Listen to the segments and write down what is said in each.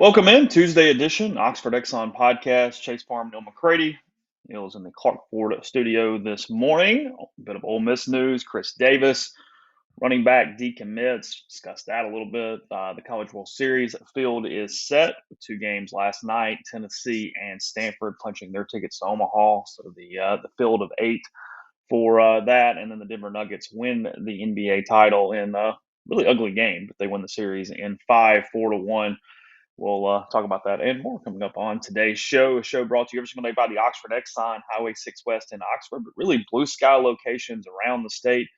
Welcome in Tuesday edition, Oxford Exxon Podcast. Chase Parham, Neal McCready. Neal is in the Clark Ford studio this morning. A bit of Ole Miss news. Chris Davis, running back, decommits. Discussed that a little bit. The College World Series field is set. Two games last night. Tennessee and Stanford punching their tickets to Omaha. So the field of 8 for that, and then the Denver Nuggets win the NBA title in a really ugly game, but they win the series in 5, 4-1. We'll talk about that and more coming up on today's show. A show brought to you every single day by the Oxford Exxon, Highway 6 West in Oxford, but really blue sky locations around the state,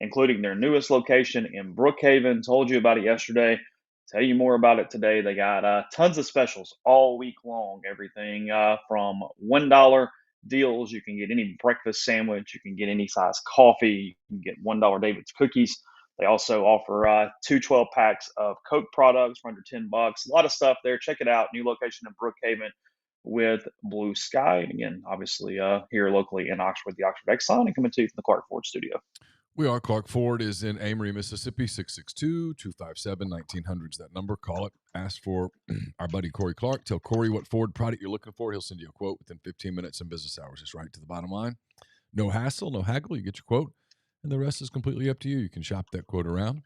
including their newest location in Brookhaven. Told you about it yesterday. Tell you more about it today. They got tons of specials all week long. Everything from $1 deals. You can get any breakfast sandwich. You can get any size coffee. You can get $1 David's cookies. They also offer two 12-packs of Coke products for under $10. A lot of stuff there. Check it out. New location in Brookhaven with blue sky. And again, obviously here locally in Oxford, the Oxford Exxon, and coming to you from the Clark Ford studio. We are. Clark Ford is in Amory, Mississippi, 662-257-1900 is that number. Call it. Ask for our buddy Corey Clark. Tell Corey what Ford product you're looking for. He'll send you a quote within 15 minutes in business hours. It's right to the bottom line. No hassle, no haggle. You get your quote, and the rest is completely up to you. You can shop that quote around,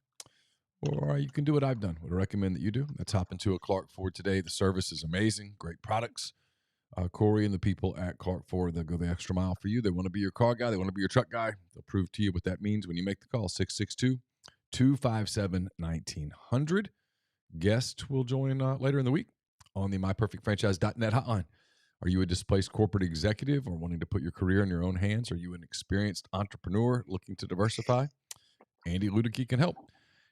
or you can do what I've done, what I recommend that you do. Let's hop into a Clark Ford today. The service is amazing. Great products. Corey and the people at Clark Ford, they'll go the extra mile for you. They want to be your car guy. They want to be your truck guy. They'll prove to you what that means when you make the call. 662-257-1900. Guest will join later in the week on the MyPerfectFranchise.net hotline. Are you a displaced corporate executive or wanting to put your career in your own hands? Are you an experienced entrepreneur looking to diversify? Andy Ludicky can help.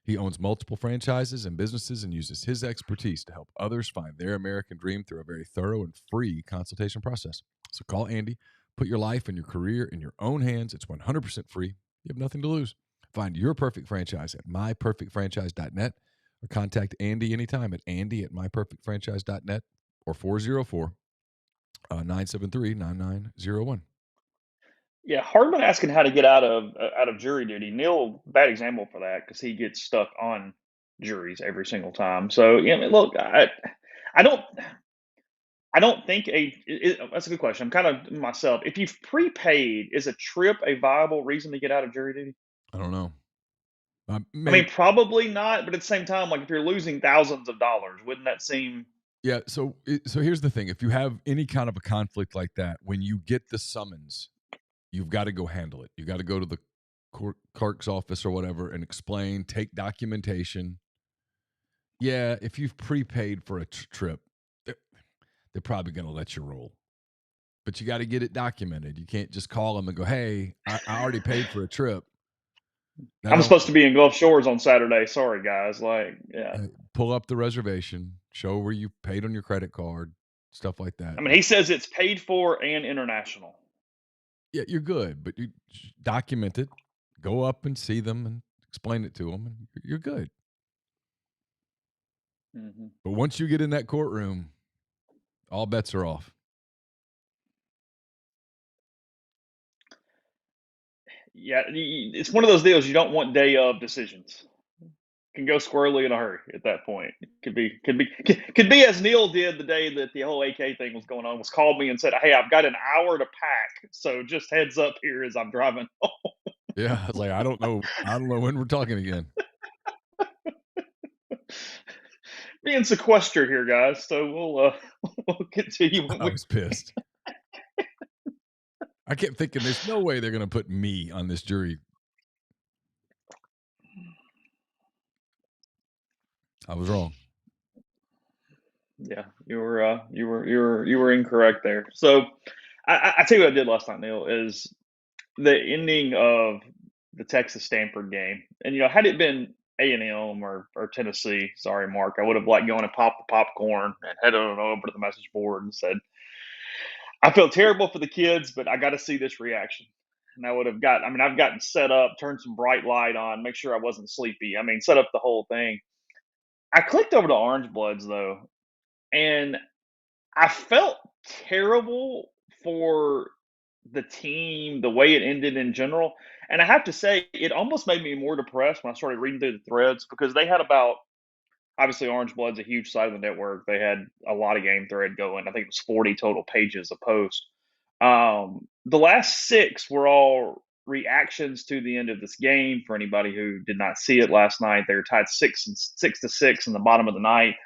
He owns multiple franchises and businesses and uses his expertise to help others find their American dream through a very thorough and free consultation process. So call Andy. Put your life and your career in your own hands. It's 100% free. You have nothing to lose. Find your perfect franchise at myperfectfranchise.net or contact Andy anytime at andy@myperfectfranchise.net or 404-973-9901. Yeah, Hardman asking how to get out of jury duty. Neal, bad example for that because he gets stuck on juries every single time. So yeah, I mean, look, I don't. I don't think that's a good question. I'm kind of myself. If you've prepaid, is a trip a viable reason to get out of jury duty? I don't know. I mean, probably not, but at the same time, like if you're losing thousands of dollars, wouldn't that seem? Yeah. So here's the thing: if you have any kind of a conflict like that, when you get the summons, you've got to go handle it. You got to go to the clerk's office or whatever and explain, take documentation. Yeah, if you've prepaid for a trip, they're probably going to let you roll. But you got to get it documented. You can't just call them and go, hey, I already paid for a trip. I'm supposed to be in Gulf Shores on Saturday. Sorry, guys. Like, yeah. Pull up the reservation, show where you paid on your credit card, stuff like that. I mean, he says it's paid for and international. Yeah, you're good, but you document it, go up and see them and explain it to them, and you're good. Mm-hmm. But once you get in that courtroom, all bets are off. Yeah, it's one of those deals you don't want day of decisions. Can go squirrely in a hurry at that point. Could be as Neal did the day that the whole AK thing was going on. Was called me and said, "Hey, I've got an hour to pack, so just heads up here as I'm driving home." Yeah, I was like, I don't know when we're talking again. Being sequestered here, guys. So we'll get to you. I was pissed. I kept thinking, there's no way they're going to put me on this jury. I was wrong. Yeah, you were incorrect there. So I tell you what I did last night, Neal, is the ending of the Texas Stanford game. And had it been A&M or Tennessee, sorry, Mark, I would have like gone and popped the popcorn and headed on over to the message board and said, I feel terrible for the kids, but I got to see this reaction. And I've gotten set up, turned some bright light on, make sure I wasn't sleepy. I mean, set up the whole thing. I clicked over to Orange Bloods though, and I felt terrible for the team, the way it ended in general. And I have to say, it almost made me more depressed when I started reading through the threads because they had about obviously Orange Blood's a huge side of the network. They had a lot of game thread going. I think it was 40 total pages a post. The last 6 were all reactions to the end of this game. For anybody who did not see it last night, they were tied 6-6 in the bottom of the ninth.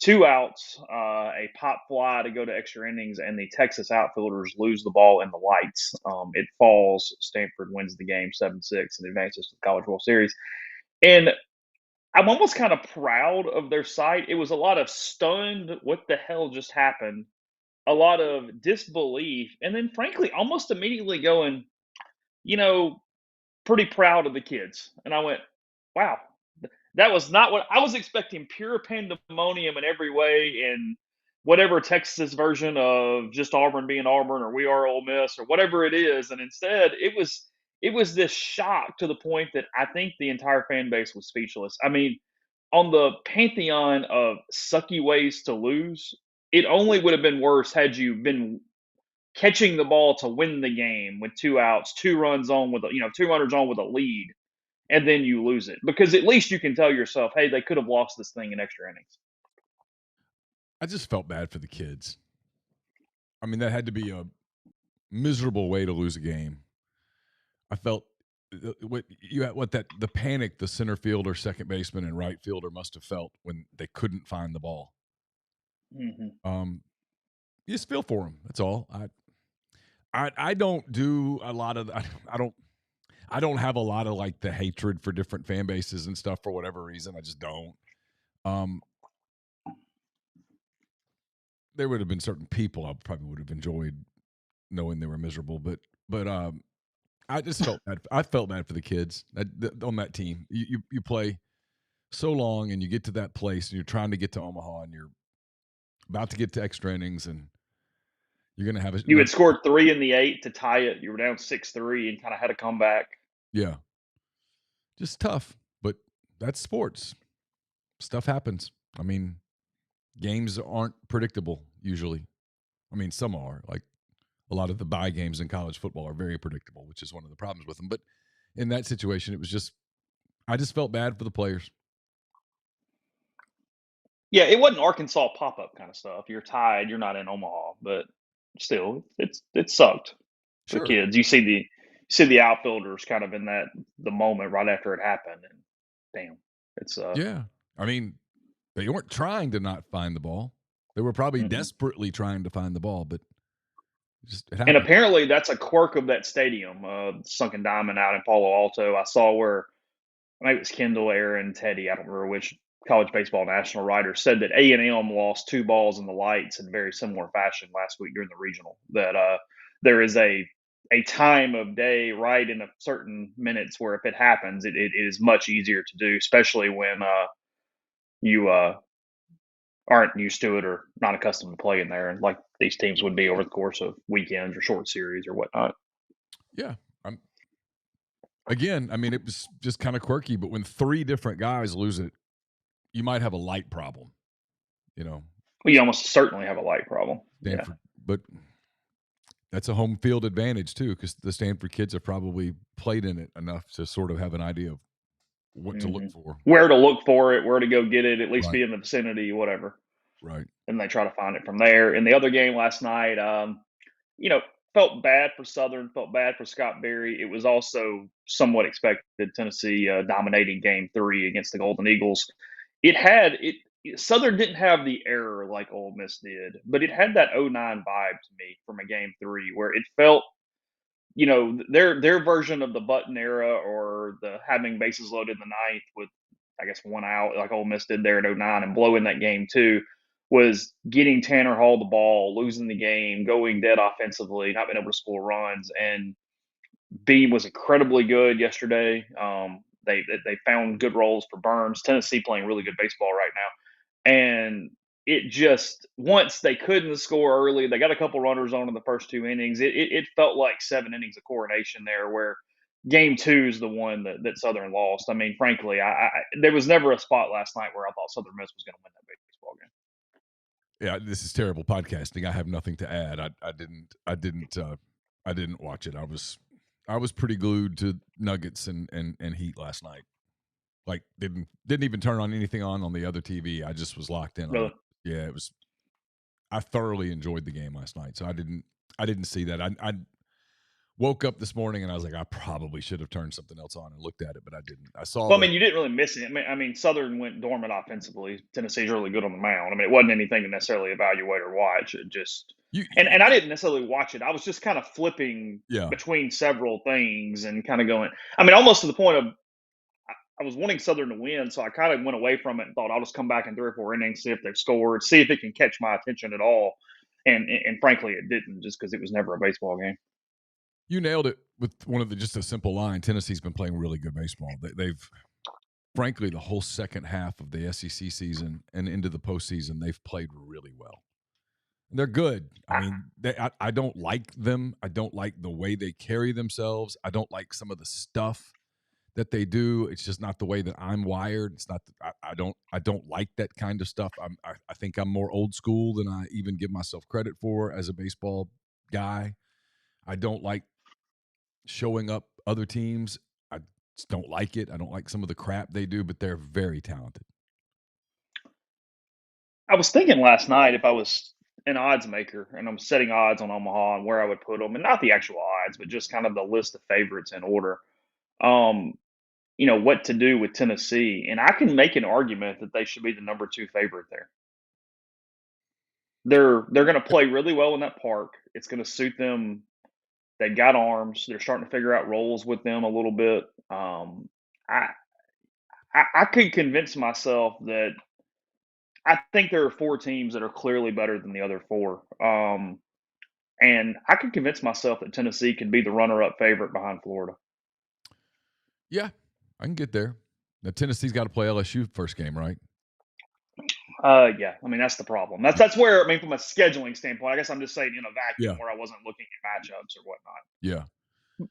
2 outs, a pop fly to go to extra innings, and the Texas outfielders lose the ball in the lights. It falls. Stanford wins the game 7-6 and advances to the College World Series. And I'm almost kind of proud of their site. It was a lot of stunned, what the hell just happened? A lot of disbelief, and then frankly, almost immediately going, you know, pretty proud of the kids. And I went, wow, that was not what I was expecting. Pure pandemonium in every way, and whatever Texas version of just Auburn being Auburn or we are Ole Miss or whatever it is. And instead, it was this shock to the point that I think the entire fan base was speechless. I mean, on the pantheon of sucky ways to lose, it only would have been worse had you been catching the ball to win the game with 2 outs, 2 runs on with 2 runners on with a lead, and then you lose it. Because at least you can tell yourself, hey, they could have lost this thing in extra innings. I just felt bad for the kids. I mean, that had to be a miserable way to lose a game. I felt the panic the center fielder, second baseman, and right fielder must have felt when they couldn't find the ball. Mm-hmm. You just feel for them. That's all. I don't do a lot of I don't have a lot of like the hatred for different fan bases and stuff for whatever reason. I just don't. There would have been certain people I probably would have enjoyed knowing they were miserable, but I just felt bad. I felt bad for the kids on that team. You play so long and you get to that place and you're trying to get to Omaha and you're about to get to extra innings and you're going to have You had scored 3 in the 8 to tie it. You were down 6-3 and kind of had to come back. Yeah. Just tough, but that's sports. Stuff happens. I mean, games aren't predictable usually. I mean, some are. Like a lot of the bye games in college football are very predictable, which is one of the problems with them. But in that situation, it was just I just felt bad for the players. Yeah, it wasn't Arkansas pop-up kind of stuff. You're tied, you're not in Omaha, but still, it sucked for Sure. kids. You see the outfielders kind of in the moment right after it happened, and damn, it's Yeah. I mean, they weren't trying to not find the ball. They were probably desperately trying to find the ball, but it happened. And apparently that's a quirk of that stadium, Sunken Diamond out in Palo Alto. I saw where maybe it was Kendall, Aaron, Teddy, I don't remember which college baseball national writer said that A&M lost 2 balls in the lights in very similar fashion last week during the regional. That there is a time of day right in a certain minutes where if it happens, it is much easier to do, especially when you aren't used to it or not accustomed to playing there, and like these teams would be over the course of weekends or short series or whatnot. Yeah. Again, I mean, it was just kind of quirky, but when 3 different guys lose it, you might have a light problem, Well, you almost certainly have a light problem. Stanford, but that's a home field advantage too, because the Stanford kids have probably played in it enough to sort of have an idea of what to look for, where to look for it, where to go get it, at least be in the vicinity, whatever. Right. And they try to find it from there. In the other game last night, felt bad for Southern, felt bad for Scott Berry. It was also somewhat expected. Tennessee dominating Game 3 against the Golden Eagles. Southern didn't have the error like Ole Miss did, but it had that 09 vibe to me from a Game 3 where it felt, their version of the button era or the having bases loaded in the ninth with, I guess, 1 out like Ole Miss did there at 09 and blowing that game too, was getting Tanner Hall the ball, losing the game, going dead offensively, not being able to score runs. And Beam was incredibly good yesterday. They found good roles for Burns. Tennessee playing really good baseball right now. And it just, once they couldn't score early, they got a couple runners on in the first 2 innings. It felt like 7 innings of coronation there, where Game 2 is the one that Southern lost. I mean, frankly, there was never a spot last night where I thought Southern Miss was going to win that baseball game. Yeah, this is terrible podcasting. I have nothing to add. I didn't watch it. I was pretty glued to Nuggets and Heat last night. Like didn't even turn on anything on the other TV. I just was locked in on Really? it. Yeah, it was. I thoroughly enjoyed the game last night, so I didn't see that. I woke up this morning and I was like, I probably should have turned something else on and looked at it, but I didn't. I saw Well, I the mean, you didn't really miss it. I mean, Southern went dormant offensively. Tennessee's really good on the mound. I mean, it wasn't anything to necessarily evaluate or watch. It just you, and I didn't necessarily watch it. I was just kind of flipping yeah. between several things and kind of going. I mean, almost to the point of I was wanting Southern to win, so I kind of went away from it and thought I'll just come back in 3 or 4 innings, see if they've scored, see if it can catch my attention at all. And frankly, it didn't, just because it was never a baseball game. You nailed it with one of the just a simple line. Tennessee's been playing really good baseball. They've frankly the whole second half of the SEC season and into the postseason, they've played really well. They're good. I mean, I don't like them. I don't like the way they carry themselves. I don't like some of the stuff that they do. It's just not the way that I'm wired. It's not. I don't like that kind of stuff. I think I'm more old school than I even give myself credit for as a baseball guy. I don't like showing up other teams. I just don't like it. I don't like some of the crap they do, but they're very talented. I was thinking last night if I was an odds maker and I'm setting odds on Omaha and where I would put them, and not the actual odds, but just kind of the list of favorites in order. Um, what to do with Tennessee, and I can make an argument that they should be the number 2 favorite there. They're going to play really well in that park. It's going to suit them. They got arms. They're starting to figure out roles with them a little bit. I, I could convince myself that I think there are 4 teams that are clearly better than the other 4. And I could convince myself that Tennessee could be the runner-up favorite behind Florida. Yeah, I can get there. Now Tennessee's got to play LSU first game, right? Yeah. I mean, that's the problem. That's where, I mean, from a scheduling standpoint, I guess I'm just saying in a vacuum where I wasn't looking at matchups or whatnot. Yeah.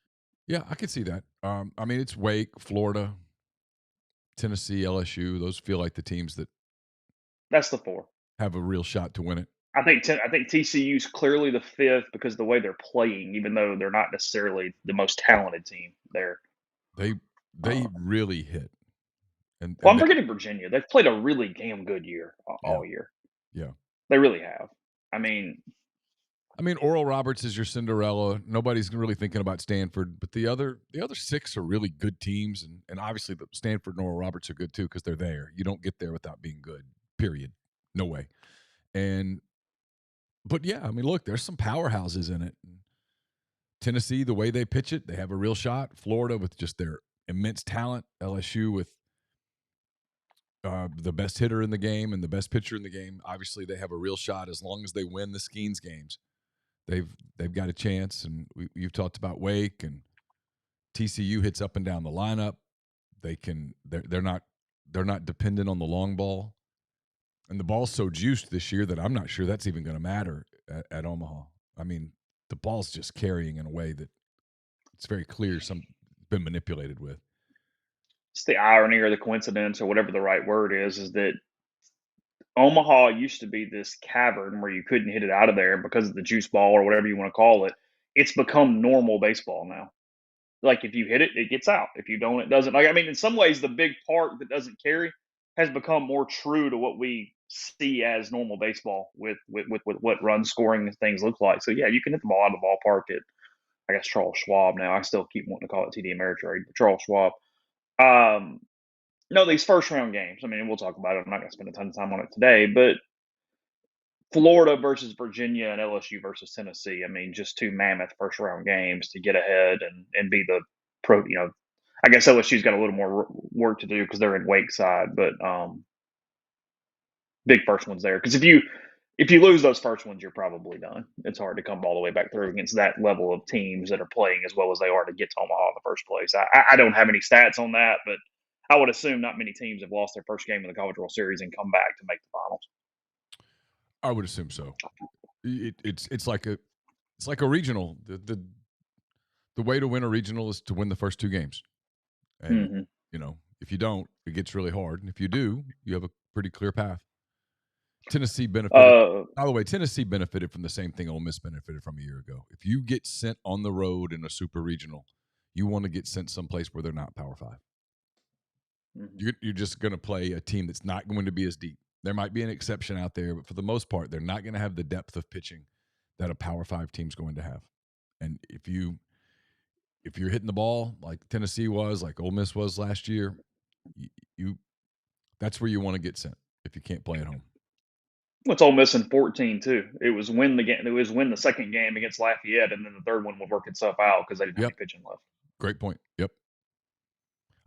Yeah, I can see that. I mean, it's Wake, Florida, Tennessee, LSU. Those feel like the teams that That's the 4. have a real shot to win it. I think TCU's clearly the 5th because of the way they're playing, even though they're not necessarily the most talented team there. They really hit. And I'm forgetting Virginia. They've played a really damn good year all year. Yeah. They really have. I mean, Oral Roberts is your Cinderella. Nobody's really thinking about Stanford, but the other 6 are really good teams, and obviously the Stanford and Oral Roberts are good too because they're there. You don't get there without being good. Period. No way. But yeah, I mean, look, there's some powerhouses in it. Tennessee, the way they pitch it, they have a real shot. Florida with just their immense talent. LSU with the best hitter in the game and the best pitcher in the game. Obviously, they have a real shot as long as they win the Skeens games. They've got a chance, and you've talked about Wake and TCU hits up and down the lineup. They're not dependent on the long ball, and the ball's so juiced this year that I'm not sure that's even going to matter at Omaha. I mean, the ball's just carrying in a way that it's very clear been manipulated with. It's the irony or the coincidence or whatever the right word is that Omaha used to be this cavern where you couldn't hit it out of there because of the juice ball or whatever you want to call it. It's become normal baseball now. Like if you hit it, it gets out. If you don't, it doesn't. Like I mean, in some ways, the big park that doesn't carry has become more true to what we see as normal baseball with what run scoring and things look like. So yeah, you can hit the ball out of the ballpark at I guess Charles Schwab now. I still keep wanting to call it TD Ameritrade, but Charles Schwab. No, these first round games. I mean, we'll talk about it. I'm not going to spend a ton of time on it today, but Florida versus Virginia and LSU versus Tennessee. I mean, just 2 mammoth first round games to get ahead and be the pro. I guess LSU's got a little more work to do because they're in Wake side, but big first ones there. Because if you lose those first ones, you're probably done. It's hard to come all the way back through against that level of teams that are playing as well as they are to get to Omaha in the first place. I don't have any stats on that, but I would assume not many teams have lost their first game in the College World Series and come back to make the finals. I would assume so. It's like a regional. The way to win a regional is to win the first 2 games, and if you don't, it gets really hard. And if you do, you have a pretty clear path. Tennessee benefited. By the way, Tennessee benefited from the same thing Ole Miss benefited from a year ago. If you get sent on the road in a super regional, you want to get sent someplace where they're not Power 5. Mm-hmm. You're just going to play a team that's not going to be as deep. There might be an exception out there, but for the most part, they're not going to have the depth of pitching that a Power 5 team's going to have. And if you're hitting the ball like Tennessee was, like Ole Miss was last year, you that's where you want to get sent if you can't play at home. What's Ole Miss in 14 too? It was win the game. It was win the second game against Lafayette, and then the third one would work itself out because they didn't have any pitching left. Great point. Yep.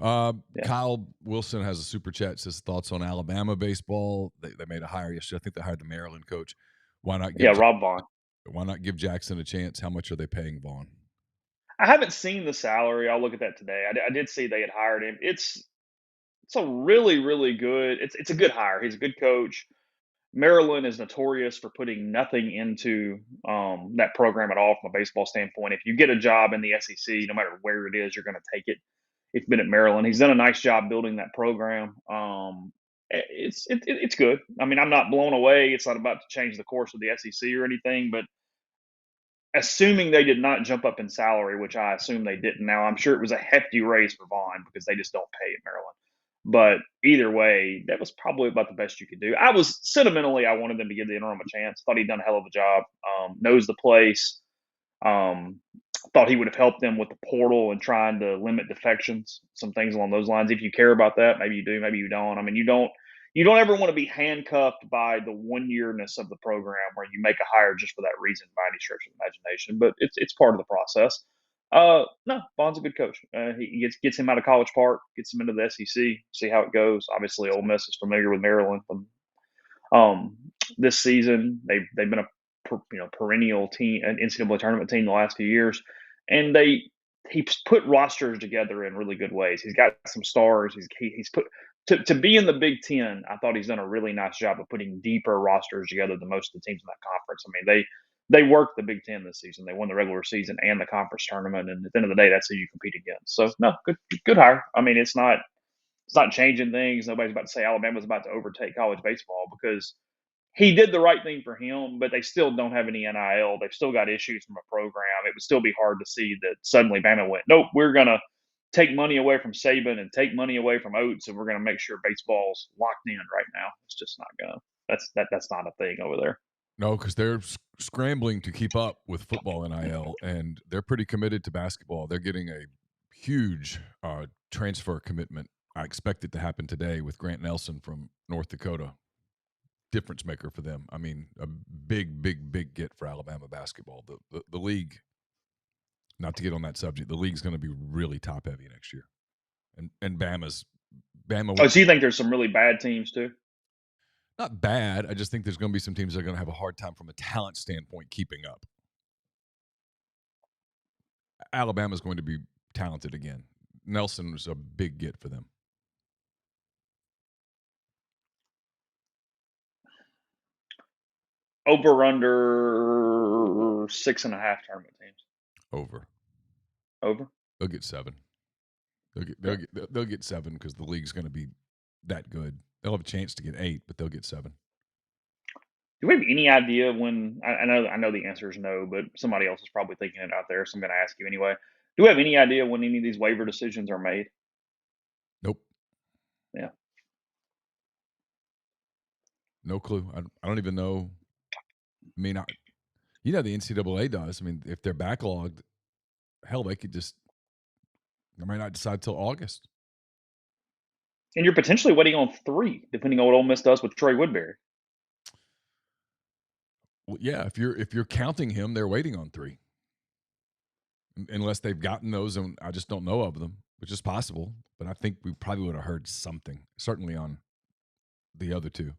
Yeah. Kyle Wilson has a super chat. Says thoughts on Alabama baseball. They made a hire yesterday. I think they hired the Maryland coach. Why not? Rob Vaughn. Why not give Jackson a chance? How much are they paying Vaughn? I haven't seen the salary. I'll look at that today. I did see they had hired him. It's a really, really good. It's a good hire. He's a good coach. Maryland is notorious for putting nothing into that program at all from a baseball standpoint. If you get a job in the SEC, no matter where it is, you're going to take it. It's been at Maryland. He's done a nice job building that program. It's good. I mean, I'm not blown away. It's not about to change the course of the SEC or anything, but assuming they did not jump up in salary, which I assume they didn't. Now, I'm sure it was a hefty raise for Vaughn because they just don't pay at Maryland. But either way, that was probably about the best you could do. I wanted them to give the interim a chance. Thought he'd done a hell of a job. Knows the place. Thought he would have helped them with the portal and trying to limit defections, some things along those lines. If you care about that, maybe you do, maybe you don't. I mean, you don't ever want to be handcuffed by the 1 yearness of the program where you make a hire just for that reason by any stretch of the imagination. But it's part of the process. No, Vaughn's a good coach. He gets him out of College Park, gets him into the SEC, see how it goes. Obviously, Ole Miss is familiar with Maryland. This season, they've been a perennial team, an NCAA tournament team the last few years, and he's put rosters together in really good ways. He's got some stars. He's put to be in the Big Ten. I thought he's done a really nice job of putting deeper rosters together than most of the teams in that conference. I mean, they worked the Big Ten this season. They won the regular season and the conference tournament, and at the end of the day, that's who you compete against. So, no, good hire. I mean, it's not changing things. Nobody's about to say Alabama's about to overtake college baseball because he did the right thing for him, but they still don't have any NIL. They've still got issues from a program. It would still be hard to see that suddenly Bama went, nope, we're going to take money away from Saban and take money away from Oates, and we're going to make sure baseball's locked in right now. It's just not going to. That's not a thing over there. No, because they're scrambling to keep up with football NIL, and they're pretty committed to basketball. They're getting a huge transfer commitment. I expect it to happen today with Grant Nelson from North Dakota. Difference maker for them. I mean, a big get for Alabama basketball. The league, not to get on that subject, the league's going to be really top heavy next year. And Bama. Oh, so you think there's some really bad teams too? Not bad. I just think there's going to be some teams that are going to have a hard time from a talent standpoint keeping up. Alabama's going to be talented again. Nelson was a big get for them. Over under 6.5 tournament teams. Over. They'll get 7. They'll get 7 because the league's going to be that good. They'll have a chance to get 8, but they'll get 7. Do we have any idea when? I know the answer is no, but somebody else is probably thinking it out there, so I'm going to ask you anyway. Do we have any idea when any of these waiver decisions are made? Nope. Yeah. No clue. I don't even know. I mean, the NCAA does. I mean, if they're backlogged, hell, they might not decide till August. And you're potentially waiting on 3, depending on what Ole Miss does with Troy Woodbury. Well, yeah, if you're counting him, they're waiting on 3. Unless they've gotten those, and I just don't know of them, which is possible. But I think we probably would have heard something, certainly on the other 2.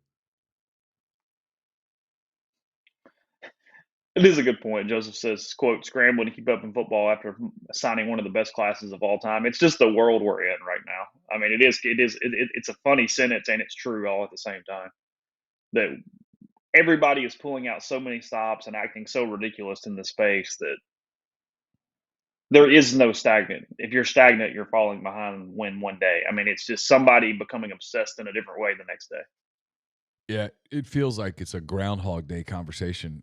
It is a good point. Joseph says, quote, scrambling to keep up in football after signing one of the best classes of all time. It's just the world we're in right now. I mean, it's a funny sentence and it's true all at the same time. That everybody is pulling out so many stops and acting so ridiculous in the space that there is no stagnant. If you're stagnant, you're falling behind win one day. I mean, it's just somebody becoming obsessed in a different way the next day. Yeah, it feels like it's a Groundhog Day conversation.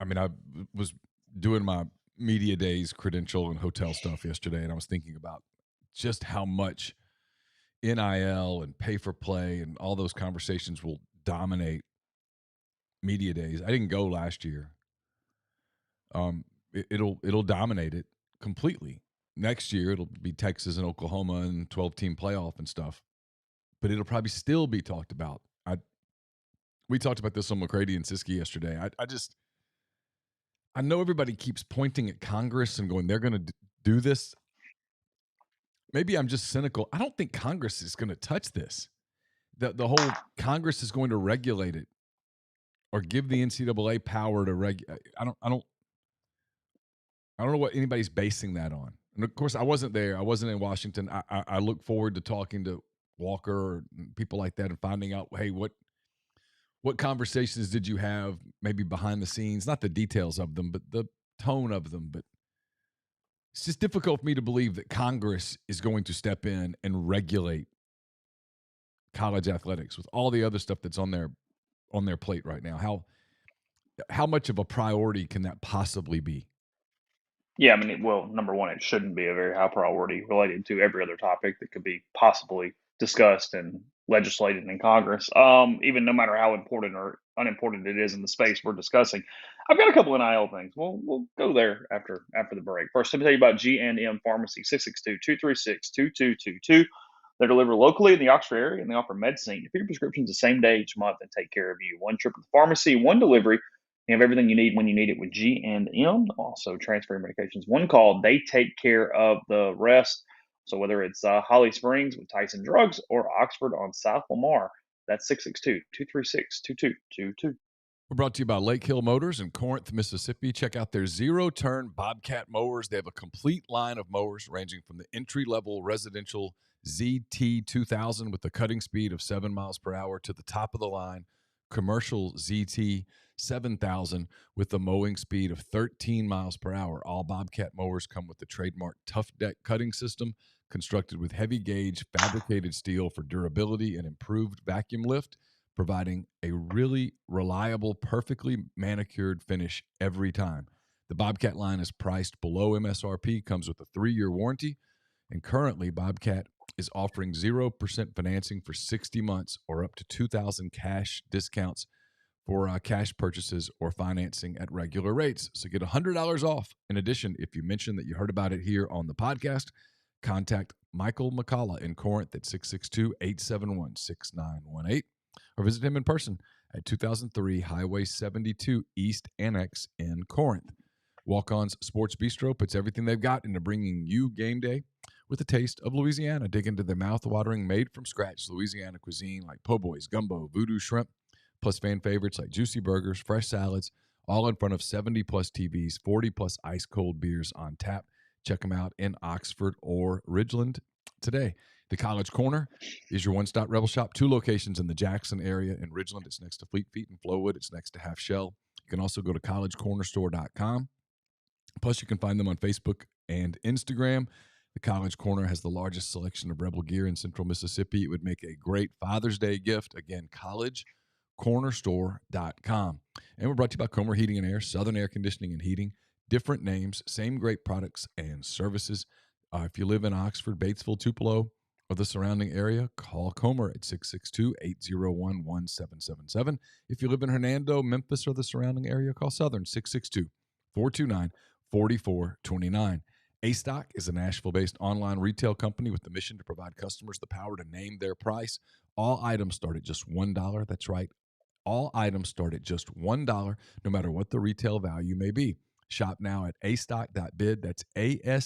I mean, I was doing my media days credential and hotel stuff yesterday, and I was thinking about just how much NIL and pay for play and all those conversations will dominate media days. I didn't go last year. It'll dominate it completely. Next year it'll be Texas and Oklahoma and 12-team playoff and stuff, but it'll probably still be talked about. We talked about this on McCready and Siskey yesterday. I know everybody keeps pointing at Congress and going, they're going to do this. Maybe I'm just cynical. I don't think Congress is going to touch this. The whole Congress is going to regulate it or give the NCAA power to regulate. I don't know what anybody's basing that on. And of course, I wasn't there. I wasn't in Washington. I look forward to talking to Walker or people like that and finding out, hey, what conversations did you have maybe behind the scenes? Not the details of them, but the tone of them. But it's just difficult for me to believe that Congress is going to step in and regulate college athletics with all the other stuff that's on their plate right now. How much of a priority can that possibly be? Yeah, I mean, well, number one, it shouldn't be a very high priority related to every other topic that could be possibly discussed and legislated in Congress. Even no matter how important or unimportant it is in the space we're discussing. I've got a couple of NIL things. We'll go there after the break. First, let me tell you about G&M Pharmacy, 662-236-2222. They're delivered locally in the Oxford area, and they offer medicine for your prescriptions the same day each month and take care of you. One trip to the pharmacy, one delivery. You have everything you need when you need it with G&M. Also, transfer medications. One call, they take care of the rest. So whether it's Holly Springs with Tyson Drugs or Oxford on South Lamar, that's 662-236-2222. We're brought to you by Lake Hill Motors in Corinth, Mississippi. Check out their zero-turn Bobcat mowers. They have a complete line of mowers ranging from the entry-level residential ZT2000 with a cutting speed of 7 miles per hour to the top of the line commercial ZT7000 with a mowing speed of 13 miles per hour. All Bobcat mowers come with the trademark Tough Deck cutting system constructed with heavy gauge fabricated steel for durability and improved vacuum lift, providing a really reliable, perfectly manicured finish every time. The Bobcat line is priced below MSRP, comes with a 3-year warranty, and currently Bobcat is offering 0% financing for 60 months or up to $2,000 cash discounts for cash purchases or financing at regular rates. So get $100 off. In addition, if you mention that you heard about it here on the podcast, contact Michael McCullough in Corinth at 662-871-6918 or visit him in person at 2003 Highway 72 East Annex in Corinth. Walk-On's Sports Bistro puts everything they've got into bringing you game day with a taste of Louisiana. Dig into their mouth-watering, made-from-scratch Louisiana cuisine like po' boys, gumbo, voodoo shrimp, plus fan favorites like juicy burgers, fresh salads, all in front of 70-plus TVs, 40-plus ice-cold beers on tap. Check them out in Oxford or Ridgeland today. The College Corner is your one-stop Rebel Shop. 2 locations in the Jackson area. In Ridgeland, it's next to Fleet Feet. In Flowood, it's next to Half Shell. You can also go to collegecornerstore.com. Plus, you can find them on Facebook and Instagram. The College Corner has the largest selection of Rebel gear in Central Mississippi. It would make a great Father's Day gift. Again, collegecornerstore.com. And we're brought to you by Comer Heating and Air, Southern Air Conditioning and Heating. Different names, same great products and services. If you live in Oxford, Batesville, Tupelo, or the surrounding area, call Comer at 662-801-1777. If you live in Hernando, Memphis, or the surrounding area, call Southern 662-429-4429. A-Stock is a Nashville-based online retail company with the mission to provide customers the power to name their price. All items start at just $1. That's right. All items start at just $1, no matter what the retail value may be. Shop now at astock.bid. That's ASTOCK.BID.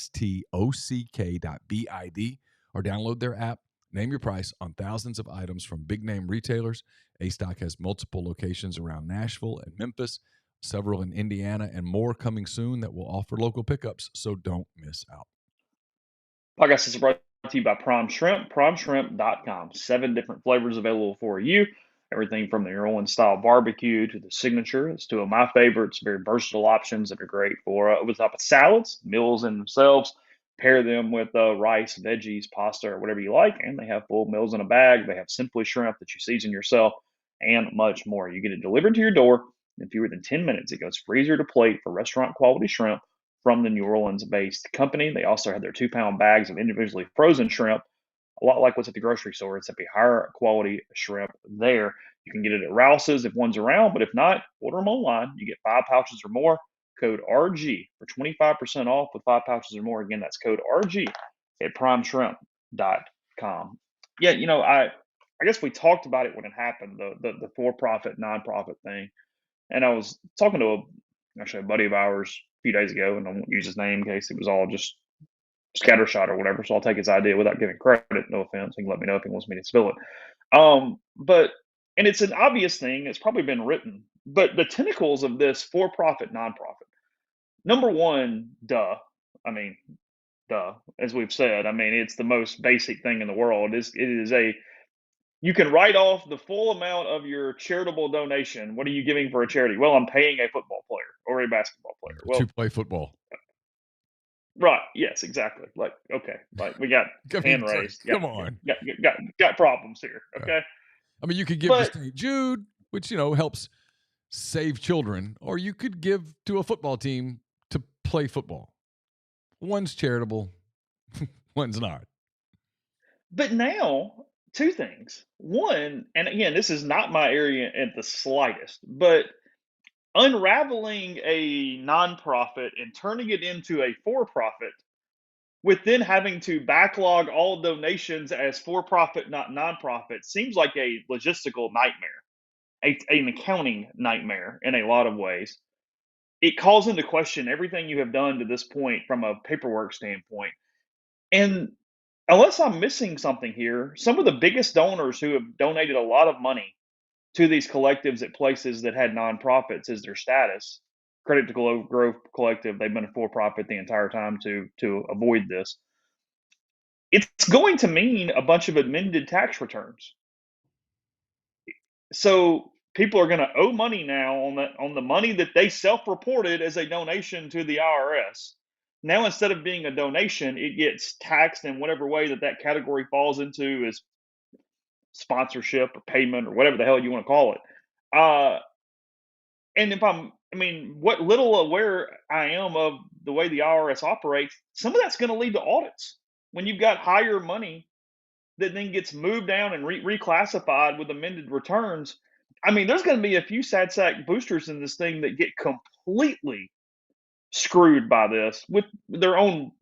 Or download their app. Name your price on thousands of items from big-name retailers. A-Stock has multiple locations around Nashville and Memphis, several in Indiana, and more coming soon that will offer local pickups, so don't miss out. Podcast is brought to you by Prime Shrimp, primeshrimp.com. 7 different flavors available for you. Everything from the New Orleans-style barbecue to the signature. It's 2 of my favorites. Very versatile options that are great for over the top of salads, meals in themselves. Pair them with rice, veggies, pasta, or whatever you like, and they have full meals in a bag. They have Simply Shrimp that you season yourself, and much more. You get it delivered to your door in fewer than 10 minutes. It goes freezer to plate for restaurant-quality shrimp, from the New Orleans-based company. They also had their 2-pound bags of individually frozen shrimp, a lot like what's at the grocery store, except a higher quality shrimp there. You can get it at Rouse's if one's around, but if not, order them online. You get 5 pouches or more. Code RG for 25% off with 5 pouches or more. Again, that's code RG at primeshrimp.com. Yeah, I guess we talked about it when it happened, the for-profit, nonprofit thing. And I was talking to a buddy of ours a few days ago, and I won't use his name in case it was all just scattershot or whatever. So I'll take his idea without giving credit. No offense. He can let me know if he wants me to spill it. And it's an obvious thing. It's probably been written, but the tentacles of this for-profit, nonprofit. Number one, duh. I mean, duh. As we've said, I mean, it's the most basic thing in the world. You can write off the full amount of your charitable donation. What are you giving for a charity? Well, I'm paying a football player or a basketball player. Well, to play football. Right. Yes, exactly. Like, okay. Like we got hand raised. Come on. Got problems here. Okay. I mean, you could give to St. Jude, which, helps save children, or you could give to a football team to play football. One's charitable, one's not. But now, two things. One, and again, this is not my area at the slightest, but unraveling a nonprofit and turning it into a for-profit with then having to backlog all donations as for-profit, not nonprofit, seems like a logistical nightmare, an accounting nightmare in a lot of ways. It calls into question everything you have done to this point from a paperwork standpoint. And unless I'm missing something here, some of the biggest donors who have donated a lot of money to these collectives at places that had nonprofits as their status. Credit to Grove Collective, they've been a for-profit the entire time to avoid this. It's going to mean a bunch of amended tax returns. So people are going to owe money now on the money that they self-reported as a donation to the IRS. Now, instead of being a donation, it gets taxed in whatever way that category falls into as sponsorship or payment or whatever the hell you want to call it. And what little aware I am of the way the IRS operates, some of that's going to lead to audits. When you've got higher money that then gets moved down and reclassified with amended returns, there's going to be a few sad sack boosters in this thing that get completely screwed by this with their own.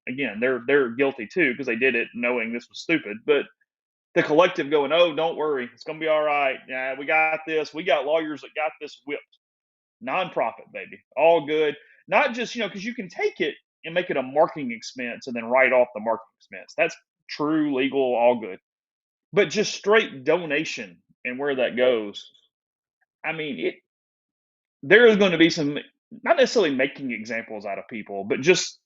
Again, they're guilty too because they did it knowing this was stupid, but the collective going, oh, don't worry, it's going to be all right. Yeah, we got this. We got lawyers that got this whipped. Nonprofit, baby. All good. Not just, because you can take it and make it a marketing expense and then write off the marketing expense. That's true, legal, all good. But just straight donation and where that goes, there is going to be some, not necessarily making examples out of people, but just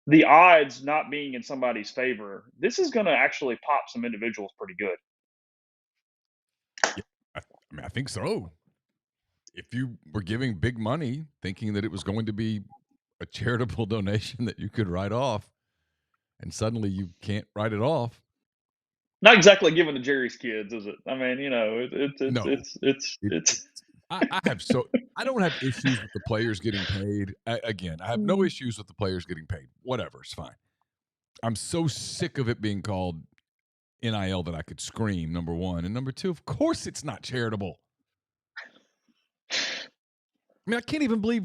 the odds not being in somebody's favor. This is going to actually pop some individuals pretty good. I think so. If you were giving big money thinking that it was going to be a charitable donation that you could write off, and suddenly you can't write it off. Not exactly giving to Jerry's kids, is it? I don't have issues with the players getting paid. I have no issues with the players getting paid. Whatever, it's fine. I'm so sick of it being called NIL that I could scream, number one. And number two, of course it's not charitable. I can't even believe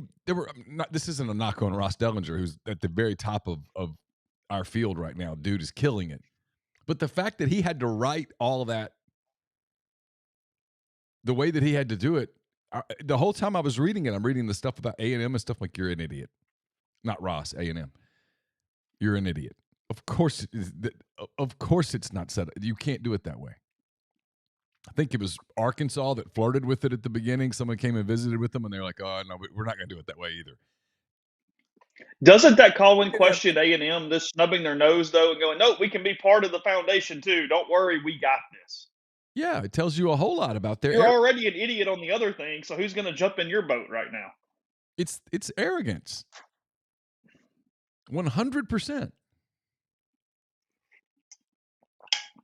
this isn't a knock on Ross Dellinger, who's at the very top of our field right now. Dude is killing it. But the fact that he had to write all that the way that he had to do it, the whole time I was reading it, I'm reading the stuff about A&M and stuff like, you're an idiot. Not Ross, A&M. You're an idiot. Of course it's not set up. You can't do it that way. I think it was Arkansas that flirted with it at the beginning. Someone came and visited with them, and they're like, oh, no, we're not going to do it that way either. Doesn't that call in question A&M, this snubbing their nose, though, and going, no, we can be part of the foundation, too. Don't worry, we got this. Yeah, it tells you a whole lot about their... You're already an idiot on the other thing, so who's going to jump in your boat right now? It's arrogance. 100%.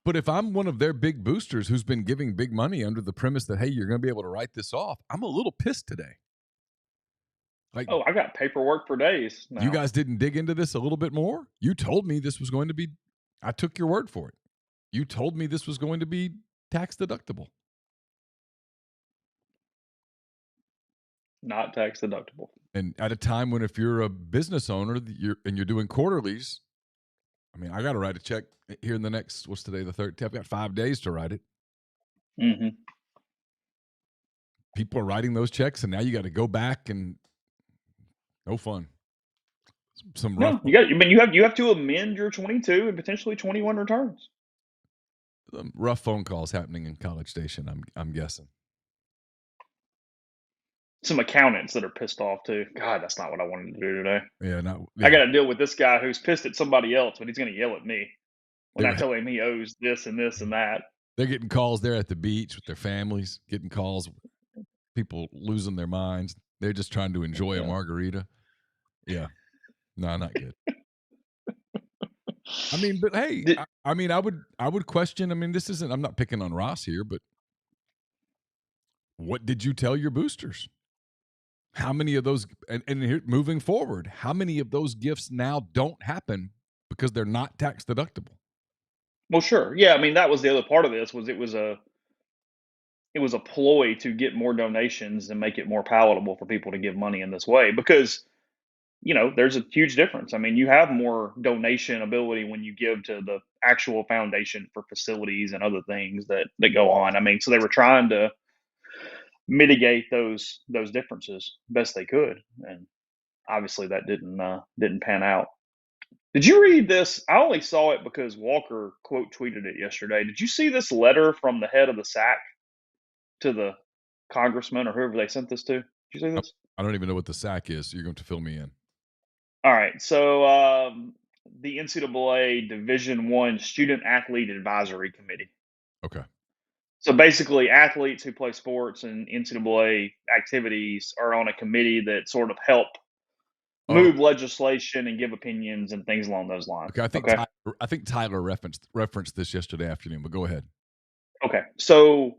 But if I'm one of their big boosters who's been giving big money under the premise that, hey, you're going to be able to write this off, I'm a little pissed today. Like, Oh, I got paperwork for days you now. guys didn't dig into this a little bit more? You told me this was going to be, I took your word for it. You told me this was going to be tax deductible. Not tax deductible. And at a time when, if you're a business owner you're doing quarterlies, I mean, I got to write a check here in the next, what's today, the 13th? I've got 5 days to write it. Mm-hmm. People are writing those checks, and now you got to go back and no fun. Some rough. No, you have to amend your 22 and potentially 21 returns. Rough phone calls happening in College Station. I'm guessing. Some accountants that are pissed off too. God, that's not what I wanted to do today. Yeah, I got to deal with this guy who's pissed at somebody else, but he's going to yell at me when I They're- tell him he owes this and this and that. They're getting calls there at the beach with their families, getting calls, people losing their minds. They're just trying to enjoy a margarita. Yeah. No, not good. I mean, but hey, I would question. I mean, this isn't, I'm not picking on Ross here, but what did you tell your boosters? How many of those, and here, moving forward, how many of those gifts now don't happen because they're not tax deductible? Well, sure. Yeah, I mean, that was the other part of this was it was a ploy to get more donations and make it more palatable for people to give money in this way because there's a huge difference. I mean, you have more donation ability when you give to the actual foundation for facilities and other things that go on. I mean, so they were trying to mitigate those differences best they could, and obviously that didn't pan out. Did you read this? I only saw it because Walker quote tweeted it yesterday. Did you see this letter from the head of the SAC to the congressman or whoever they sent this to? Did you see this? I don't even know what the SAC is. You're going to fill me in. All right. So the NCAA Division I Student Athlete Advisory Committee. Okay. So basically, athletes who play sports and NCAA activities are on a committee that sort of help move legislation and give opinions and things along those lines. Okay, I think Tyler referenced this yesterday afternoon, but go ahead. Okay, so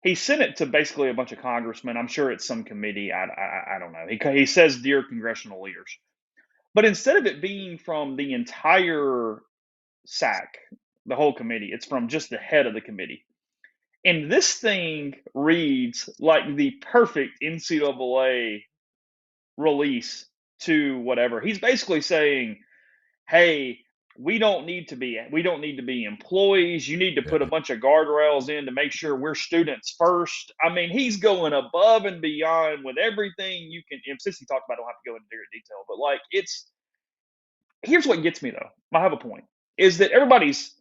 he sent it to basically a bunch of congressmen. I'm sure it's some committee. I don't know. He says, "Dear congressional leaders," but instead of it being from the entire SAC, the whole committee, it's from just the head of the committee. And this thing reads like the perfect NCAA release to whatever. He's basically saying, "Hey, we don't need to be employees. You need to put a bunch of guardrails in to make sure we're students first." I mean, he's going above and beyond with everything you can. And since he talked about, I don't have to go into detail, but like here's what gets me though. I have a point is that everybody's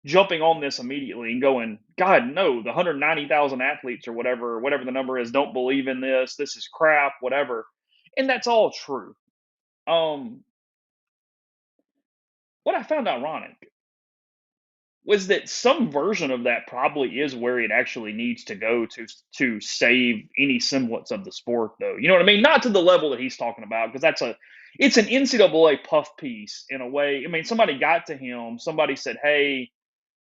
jumping on this immediately and going, "God, no, the 190,000 athletes or whatever the number is don't believe in this. This is crap, whatever." And that's all true. What I found ironic was that some version of that probably is where it actually needs to go to save any semblance of the sport, though. You know what I mean? Not to the level that he's talking about, because it's an NCAA puff piece in a way. I mean, somebody got to him, somebody said, "Hey,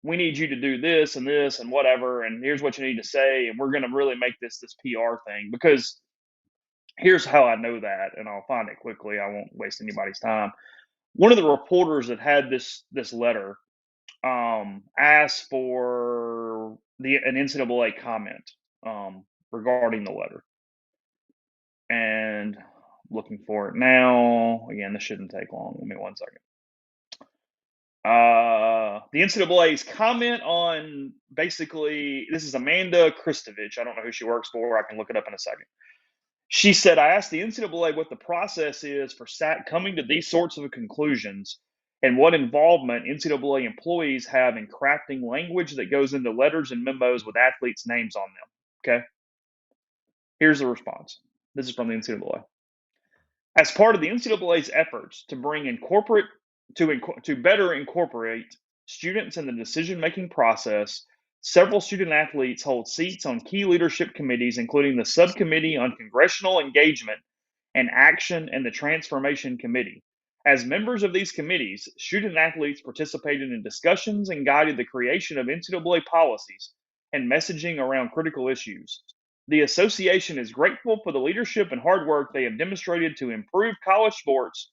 we need you to do this and whatever, and here's what you need to say, and we're going to really make this PR thing." Because here's how I know that, and I'll find it quickly. I won't waste anybody's time. One of the reporters that had this letter asked for an NCAA comment regarding the letter, and looking for it now. Again, this shouldn't take long. Give me 1 second. The NCAA's comment on basically, this is Amanda Kristovich. I don't know who she works for. I can look it up in a second. She said, "I asked the NCAA what the process is for SAC coming to these sorts of conclusions and what involvement NCAA employees have in crafting language that goes into letters and memos with athletes' names on them." Okay. Here's the response. This is from the NCAA. "As part of the NCAA's efforts to to better incorporate students in the decision-making process, several student athletes hold seats on key leadership committees, including the Subcommittee on Congressional Engagement and Action and the Transformation Committee. As members of these committees, student athletes participated in discussions and guided the creation of NCAA policies and messaging around critical issues. The association is grateful for the leadership and hard work they have demonstrated to improve college sports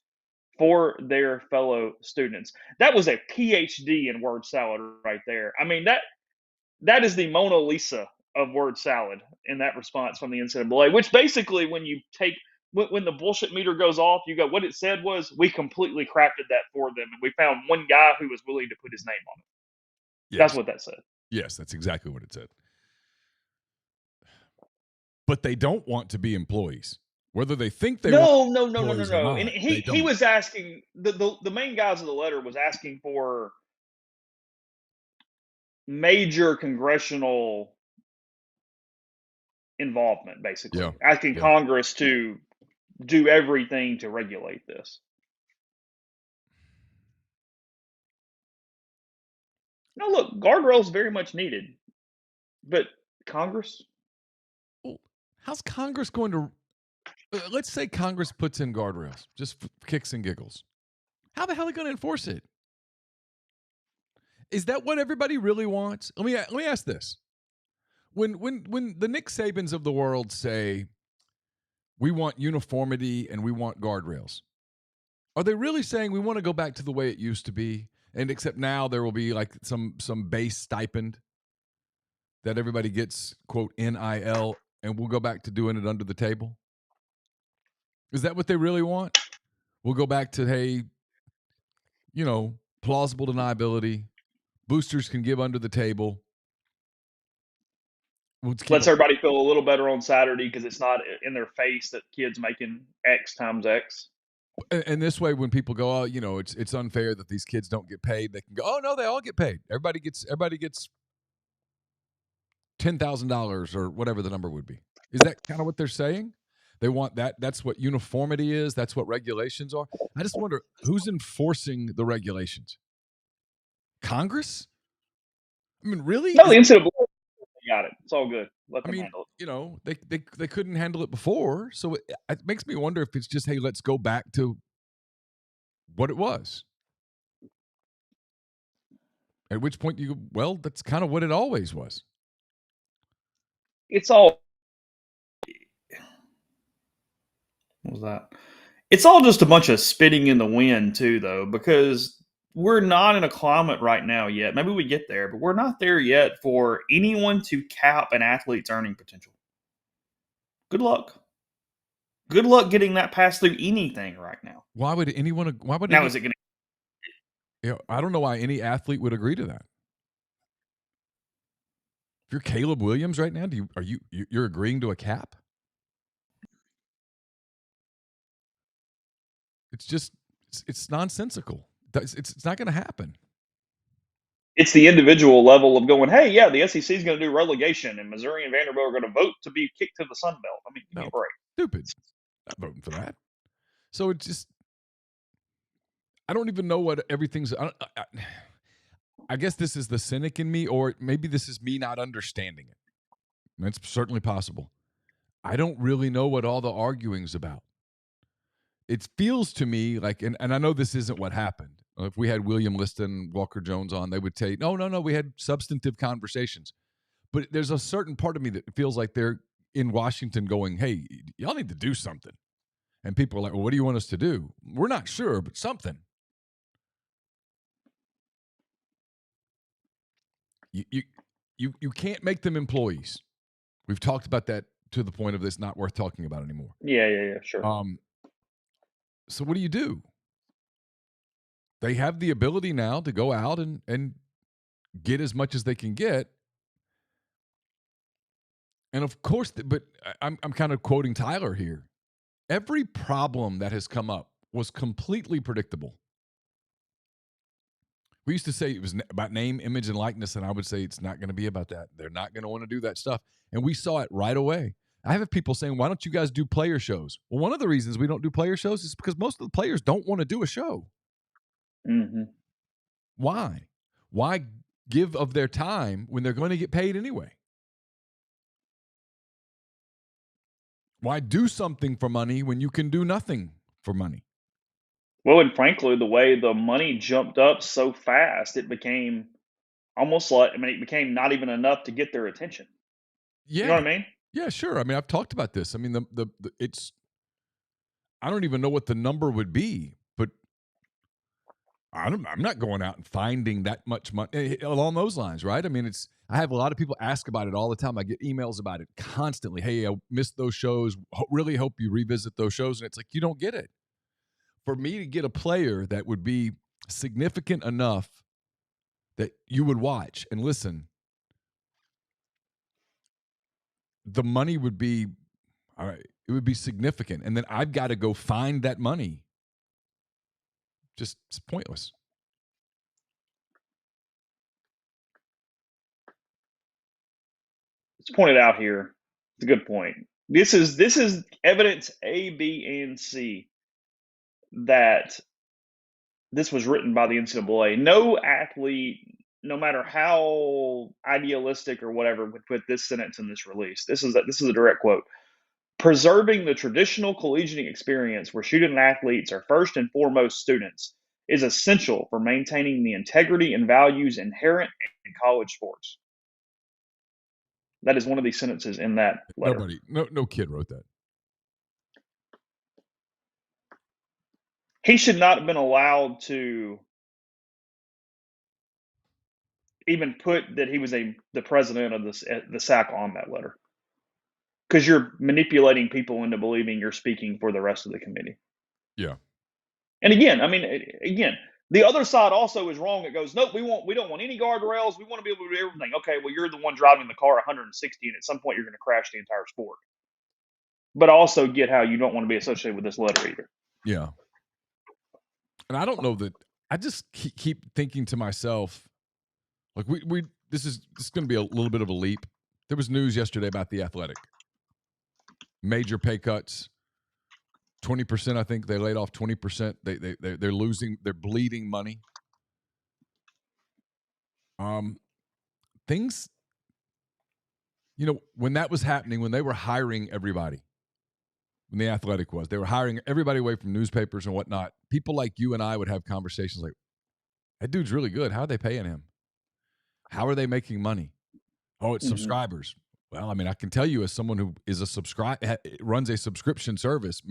for their fellow students. That was a PhD in word salad right there. I mean, that is the Mona Lisa of word salad in that response from the NCAA, which basically, when you take when the bullshit meter goes off, you go, what it said was, we completely crafted that for them, and we found one guy who was willing to put his name on it. That's Yes. what that said. Yes, that's exactly what it said. But they don't want to be employees. Whether they think they want No. employees or not, And they he don't. was asking the main guys of the letter was asking for major congressional involvement, basically Yeah. asking Yeah. Congress to do everything to regulate this. Now, look, guardrails very much needed, but Congress. Well, how's Congress going to let's say Congress puts in guardrails, just for kicks and giggles. How the hell are they going to enforce it? Is that what everybody really wants? Let me ask this: when the Nick Sabans of the world say we want uniformity and we want guardrails, are they really saying we want to go back to the way it used to be? And except now there will be like some base stipend that everybody gets, quote, NIL, and we'll go back to doing it under the table? Is that what they really want? We'll go back to, hey, plausible deniability. Boosters can give under the table. Lets everybody feel a little better on Saturday because it's not in their face that kids making X times X. And this way, when people go, oh, it's unfair that these kids don't get paid, they can go, oh no, they all get paid. Everybody gets $10,000 or whatever the number would be. Is that kind of what they're saying? They want that. That's what uniformity is. That's what regulations are. I just wonder who's enforcing the regulations. Congress? I mean, really? No, the NCAA got it. It's all good. Let them handle it. They couldn't handle it before, so it makes me wonder if it's just, hey, let's go back to what it was. At which point you go, well, that's kind of what it always was. It's all. What was that? It's all just a bunch of spitting in the wind, too, though, because we're not in a climate right now yet. Maybe we get there, but we're not there yet for anyone to cap an athlete's earning potential. Good luck. Good luck getting that passed through anything right now. Why would anyone? Why would now? Is it going to? I don't know why any athlete would agree to that. If you're Caleb Williams right now, you're agreeing to a cap? It's just it's nonsensical. It's not going to happen. It's the individual level of going, hey, yeah, the SEC is going to do relegation, and Missouri and Vanderbilt are going to vote to be kicked to the Sun Belt. I mean, give me a break. Stupid. Not voting for that. So it's just, I don't even know what everything's. I guess this is the cynic in me, or maybe this is me not understanding it. That's certainly possible. I don't really know what all the arguing's about. It feels to me like, and I know this isn't what happened. If we had William Liston, Walker Jones on, they would say, no, we had substantive conversations. But there's a certain part of me that feels like they're in Washington going, hey, y'all need to do something. And people are like, well, what do you want us to do? We're not sure, but something. You can't make them employees. We've talked about that to the point of this not worth talking about anymore. Yeah, sure. So what do? They have the ability now to go out and get as much as they can get. And of course, but I'm kind of quoting Tyler here. Every problem that has come up was completely predictable. We used to say it was about name, image, and likeness, and I would say it's not going to be about that. They're not going to want to do that stuff. And we saw it right away. I have people saying, why don't you guys do player shows? Well, one of the reasons we don't do player shows is because most of the players don't want to do a show. Mm-hmm. Why? Why give of their time when they're going to get paid anyway? Why do something for money when you can do nothing for money? Well, and frankly, the way the money jumped up so fast, it became almost like, it became not even enough to get their attention. Yeah. You know what I mean? Yeah, sure. I mean, I've talked about this. I mean, it's I don't even know what the number would be, but I'm not going out and finding that much money along those lines, right? I mean, I have a lot of people ask about it all the time. I get emails about it constantly. Hey, I missed those shows. Really hope you revisit those shows. And it's like, you don't get it. For me to get a player that would be significant enough that you would watch and listen, the money would be, all right, it would be significant. And then I've got to go find that money. Just it's pointless. It's pointed out here. It's a good point. This is evidence A, B, and C that this was written by the NCAA. No athlete, no matter how idealistic or whatever, would put this sentence in this release. This is a direct quote. Preserving the traditional collegiate experience where student athletes are first and foremost students is essential for maintaining the integrity and values inherent in college sports. That is one of these sentences in that letter. No kid wrote that. He should not have been allowed to even put that he was the president of the SAC on that letter, because you're manipulating people into believing you're speaking for the rest of the committee. Yeah. And again, the other side also is wrong. It goes, nope, we don't want any guardrails. We want to be able to do everything. Okay, well, you're the one driving the car 160, and at some point you're going to crash the entire sport. But I also get how you don't want to be associated with this letter either. Yeah. And I don't know that. I just keep thinking to myself, like this is going to be a little bit of a leap. There was news yesterday about the Athletic. Major pay cuts. 20%, I think they laid off 20%. They're losing, they're bleeding money. Things, when that was happening, when they were hiring everybody, when the Athletic was, they were hiring everybody away from newspapers and whatnot. People like you and I would have conversations like, that dude's really good. How are they paying him? How are they making money? Oh, it's subscribers. Well, I mean, I can tell you as someone who is runs a subscription service,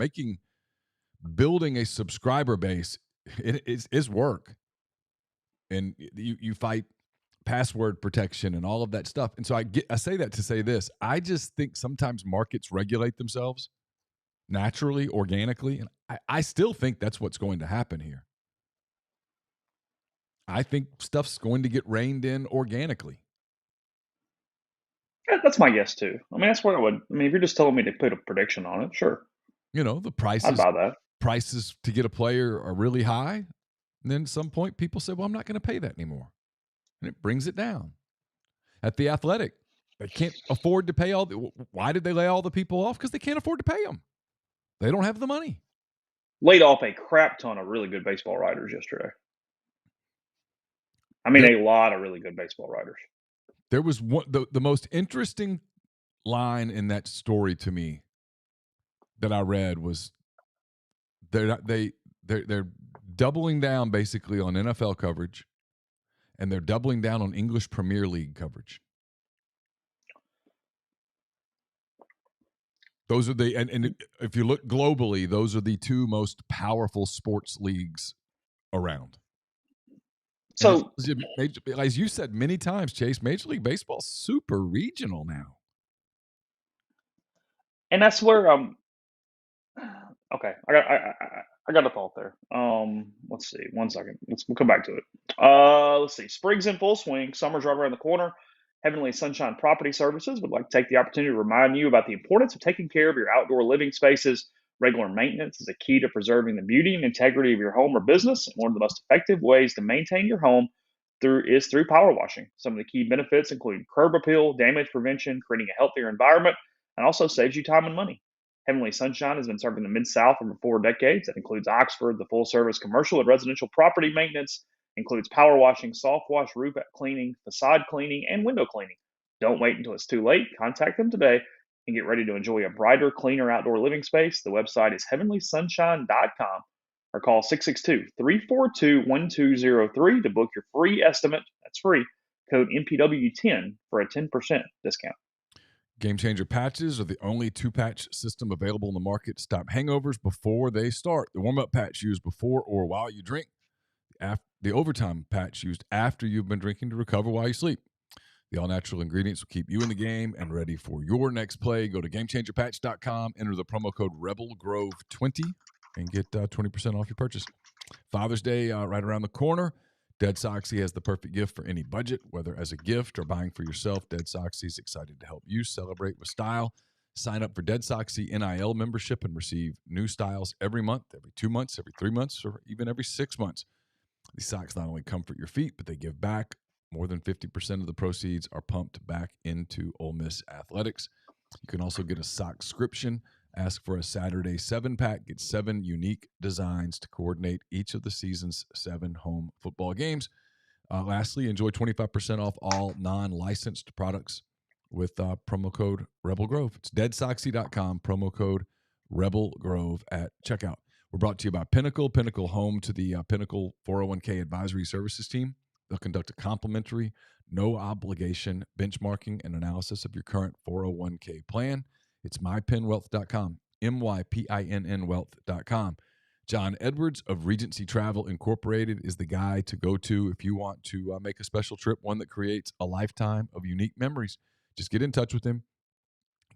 building a subscriber base, it is work. And you fight password protection and all of that stuff. And so I say that to say this. I just think sometimes markets regulate themselves naturally, organically. And I still think that's what's going to happen here. I think stuff's going to get reined in organically. Yeah, that's my guess too. I mean, that's what I would. I mean, if you're just telling me to put a prediction on it, sure. The prices. I'd buy that. Prices to get a player are really high. And then at some point, people say, well, I'm not going to pay that anymore. And it brings it down. At the Athletic, they can't afford to pay why did they lay all the people off? Because they can't afford to pay them. They don't have the money. Laid off a crap ton of really good baseball writers yesterday. I mean, a lot of really good baseball writers. There was the most interesting line in that story to me that I read was they're doubling down basically on NFL coverage, and they're doubling down on English Premier League coverage. Those are and if you look globally, those are the two most powerful sports leagues around. So, as you said many times, Chase, Major League Baseball is super regional now. And that's where okay, I got a thought there. Let's see, 1 second. We'll come back to it. Let's see. Spring's in full swing. Summer's right around the corner. Heavenly Sunshine Property Services would like to take the opportunity to remind you about the importance of taking care of your outdoor living spaces. Regular maintenance is a key to preserving the beauty and integrity of your home or business. And one of the most effective ways to maintain your home is through power washing. Some of the key benefits include curb appeal, damage prevention, creating a healthier environment, and also saves you time and money. Heavenly Sunshine has been serving the Mid-South for over 4 decades. That includes Oxford, the full-service commercial and residential property maintenance, includes power washing, soft wash, roof cleaning, facade cleaning, and window cleaning. Don't wait until it's too late. Contact them today and get ready to enjoy a brighter, cleaner outdoor living space. The website is heavenlysunshine.com or call 662-342-1203 to book your free estimate. That's free. Code MPW10 for a 10% discount. Game Changer patches are the only 2-patch system available in the market to stop hangovers before they start. The warm-up patch used before or while you drink. The overtime patch used after you've been drinking to recover while you sleep. The all-natural ingredients will keep you in the game and ready for your next play. Go to GameChangerPatch.com, enter the promo code RebelGrove20, and get 20% off your purchase. Father's Day right around the corner. Dead Soxy has the perfect gift for any budget, whether as a gift or buying for yourself. Dead Soxy is excited to help you celebrate with style. Sign up for Dead Soxy NIL membership and receive new styles every month, every 2 months, every 3 months, or even every 6 months. These socks not only comfort your feet, but they give back. More than 50% of the proceeds are pumped back into Ole Miss athletics. You can also get a sockscription. Ask for a Saturday 7-pack. Get 7 unique designs to coordinate each of the season's 7 home football games. Lastly, enjoy 25% off all non-licensed products with promo code RebelGrove. It's deadsoxy.com, promo code RebelGrove at checkout. We're brought to you by Pinnacle home to the Pinnacle 401k advisory services team. They'll conduct a complimentary, no-obligation benchmarking and analysis of your current 401k plan. It's mypinwealth.com, MYPINN wealth.com. John Edwards of Regency Travel Incorporated is the guy to go to if you want to make a special trip, one that creates a lifetime of unique memories. Just get in touch with him,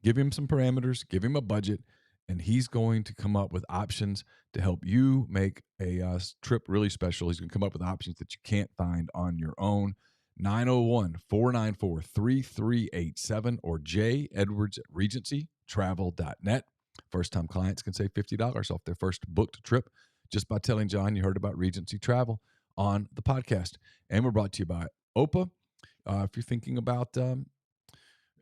give him some parameters, give him a budget, and he's going to come up with options to help you make a trip really special. He's going to come up with options that you can't find on your own. 901-494-3387 or jedwards@regencytravel.net. First-time clients can save $50 off their first booked trip just by telling John you heard about Regency Travel on the podcast. And we're brought to you by OPA. If you're thinking about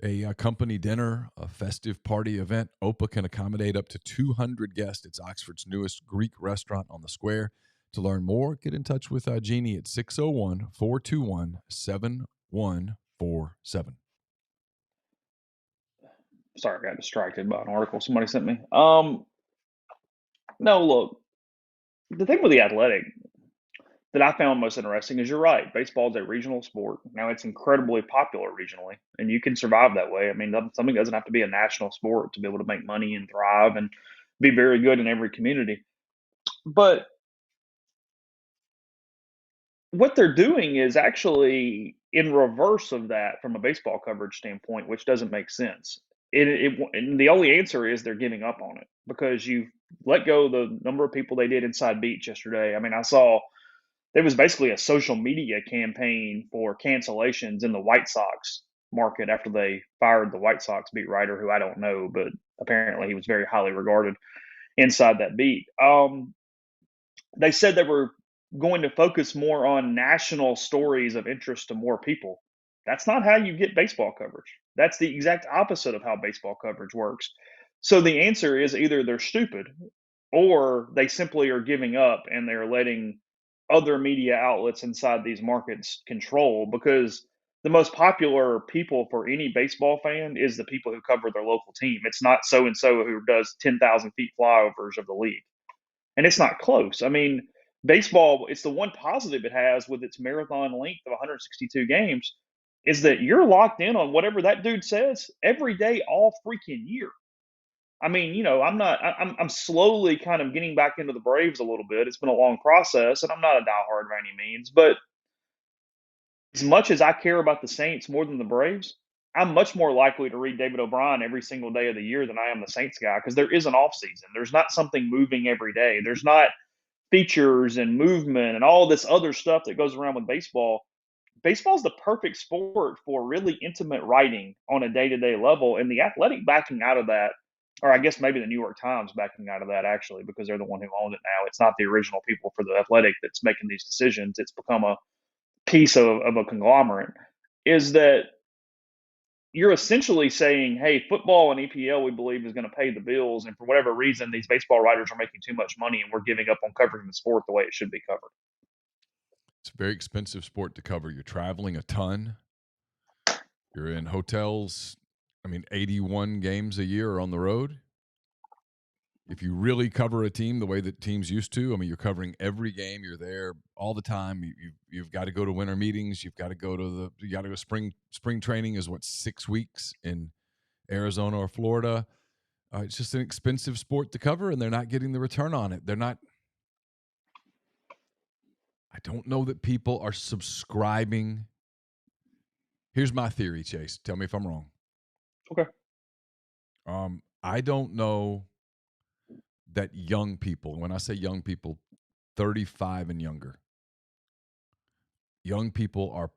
a company dinner, a festive party event, OPA can accommodate up to 200 guests. It's Oxford's newest Greek restaurant on the square. To learn more, get in touch with Jeannie at 601-421-7147. Sorry, I got distracted by an article somebody sent me. No, look, the thing with the Athletic that I found most interesting is you're right. Baseball is a regional sport. Now it's incredibly popular regionally, and you can survive that way. I mean, something doesn't have to be a national sport to be able to make money and thrive and be very good in every community. But what they're doing is actually in reverse of that from a baseball coverage standpoint, which doesn't make sense. And the only answer is they're giving up on it because you let go the number of people they did inside beats yesterday. I mean, I saw there was basically a social media campaign for cancellations in the White Sox market after they fired the White Sox beat writer, who I don't know, but apparently he was very highly regarded inside that beat. They said they were going to focus more on national stories of interest to more people. That's not how you get baseball coverage. That's the exact opposite of how baseball coverage works. So the answer is either they're stupid or they simply are giving up and they're letting other media outlets inside these markets control, because the most popular people for any baseball fan is the people who cover their local team. It's not so and so who does 10,000 feet flyovers of the league. And it's not close. I mean, baseball, it's the one positive it has with its marathon length of 162 games is that you're locked in on whatever that dude says every day, all freaking year. I mean, I'm slowly kind of getting back into the Braves a little bit. It's been a long process, and I'm not a diehard by any means. But as much as I care about the Saints more than the Braves, I'm much more likely to read David O'Brien every single day of the year than I am the Saints guy, because there is an off season. There's not something moving every day. There's not features and movement and all this other stuff that goes around with baseball. Baseball is the perfect sport for really intimate writing on a day-to-day level, and the Athletic backing out of that, or I guess maybe the New York Times backing out of that, actually, because they're the one who owns it now. It's not the original people for the Athletic that's making these decisions. It's become a piece of a conglomerate. Is that you're essentially saying, hey, football and EPL, we believe, is going to pay the bills. And for whatever reason, these baseball writers are making too much money and we're giving up on covering the sport the way it should be covered. It's a very expensive sport to cover. You're traveling a ton. You're in hotels. 81 games a year are on the road. If you really cover a team the way that teams used to, you're covering every game. You're there all the time. You've got to go to winter meetings. You got to go spring training is 6 weeks in Arizona or Florida. It's just an expensive sport to cover, and they're not getting the return on it. They're not. I don't know that people are subscribing. Here's my theory, Chase. Tell me if I'm wrong. Okay. I don't know that young people, when I say young people, 35 and younger, young people are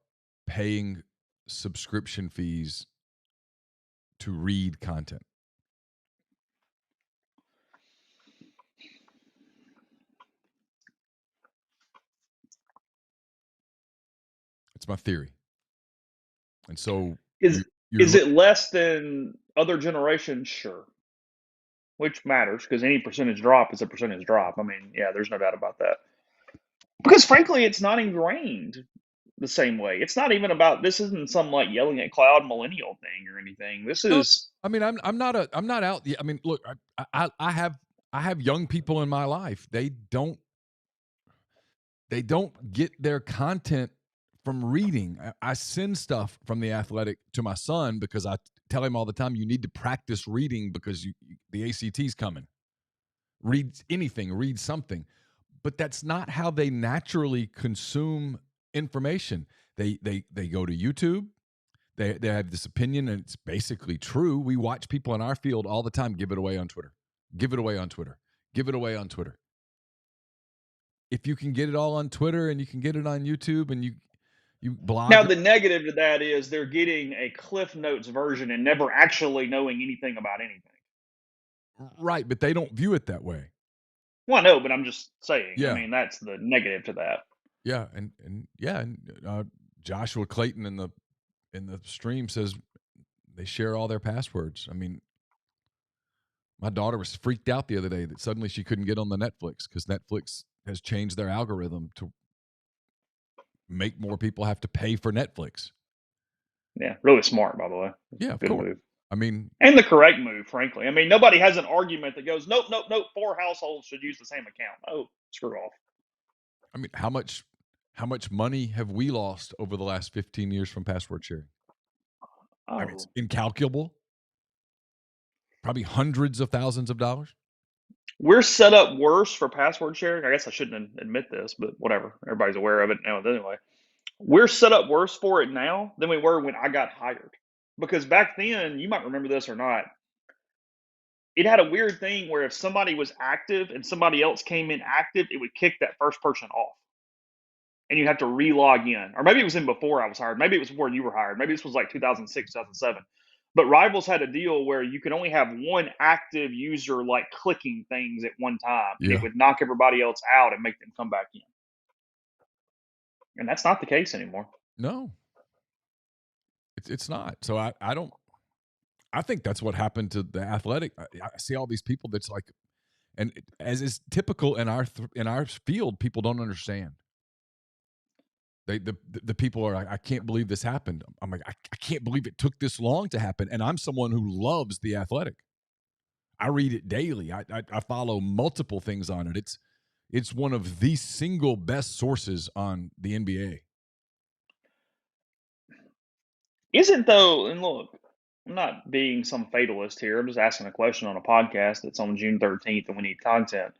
paying subscription fees to read content. It's my theory. And so Is it less than other generations? Sure. Which matters because any percentage drop is a percentage drop. I mean, yeah, there's no doubt about that. Because frankly, it's not ingrained the same way. It's not even about this isn't some like yelling at cloud millennial thing or anything. This is I mean, I'm not out. I mean, look, I have young people in my life. They don't get their content from reading. I send stuff from The Athletic to my son because I tell him all the time, you need to practice reading because the ACT's coming. Read anything, read something. But that's not how they naturally consume information. They go to YouTube. They have this opinion, and it's basically true. We watch people in our field all the time give it away on Twitter. Give it away on Twitter. Give it away on Twitter. If you can get it all on Twitter and you can get it on YouTube and you blog. Now, the negative to that is they're getting a Cliff Notes version and never actually knowing anything about anything. Right, but they don't view it that way. Well, no, but I'm just saying. Yeah. I mean, that's the negative to that. Yeah, and Joshua Clayton in the stream says they share all their passwords. I mean, my daughter was freaked out the other day that suddenly she couldn't get on the Netflix because Netflix has changed their algorithm to make more people have to pay for Netflix. Yeah, really smart, by the way. Yeah, of course. Move. I mean, and the correct move, frankly. I mean, nobody has an argument that goes, nope, 4 households should use the same account. Oh, screw off. I mean, how much money have we lost over the last 15 years from password sharing? Oh. I mean, it's incalculable. Probably hundreds of thousands of dollars. We're set up worse for password sharing. I guess I shouldn't admit this, but whatever. Everybody's aware of it now anyway. We're set up worse for it now than we were when I got hired. Because back then, you might remember this or not, it had a weird thing where if somebody was active and somebody else came in active, it would kick that first person off. And you have to re-log in. Or maybe it was in before I was hired. Maybe it was before you were hired. Maybe this was like 2006, 2007. But Rivals had a deal where you could only have one active user like clicking things at one time. And it would knock everybody else out and make them come back in. And that's not the case anymore. No. It's not. So I think that's what happened to the Athletic. I see all these people that's like, and as is typical in our field, people don't understand. The people are like, I can't believe this happened. I'm like, I can't believe it took this long to happen. And I'm someone who loves The Athletic. I read it daily. I follow multiple things on it. It's one of the single best sources on the NBA. Isn't though, and look, I'm not being some fatalist here. I'm just asking a question on a podcast that's on June 13th and we need content.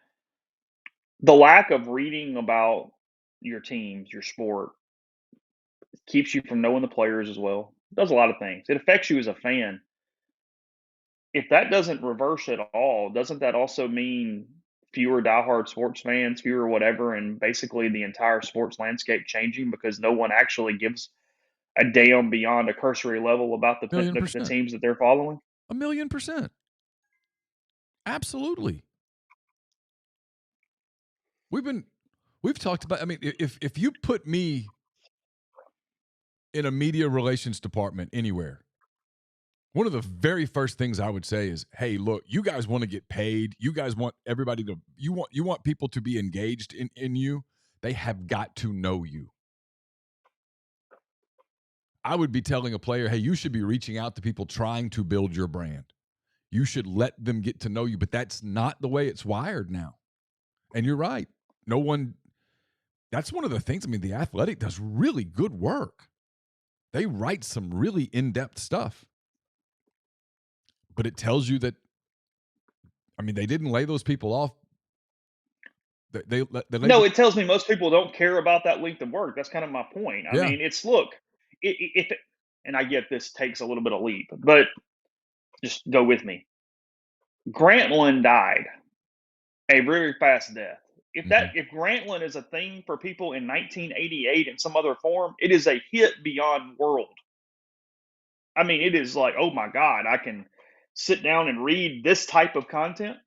The lack of reading about your teams, your sport, keeps you from knowing the players as well. It does a lot of things. It affects you as a fan. If that doesn't reverse at all, doesn't that also mean fewer diehard sports fans, fewer whatever, and basically the entire sports landscape changing because no one actually gives a damn beyond a cursory level about the teams that they're following? 1,000,000%. Absolutely. We've talked about, I mean, if you put me in a media relations department anywhere, one of the very first things I would say is, hey, look, you guys want to get paid. You guys want everybody to, you want people to be engaged in you. They have got to know you. I would be telling a player, hey, you should be reaching out to people trying to build your brand. You should let them get to know you, but that's not the way it's wired now. And you're right. No one, that's one of the things. I mean, The Athletic does really good work. They write some really in-depth stuff. But it tells you that, I mean, they didn't lay those people off. They No, it tells me most people don't care about that length of work. That's kind of my point. I Yeah. mean, it's look, if it, and I get this takes a little bit of leap, but just go with me. Grantland died a very fast death. If Grantland is a thing for people in 1988 in some other form, it is a hit beyond world. I mean, it is like, oh my God, I can sit down and read this type of content.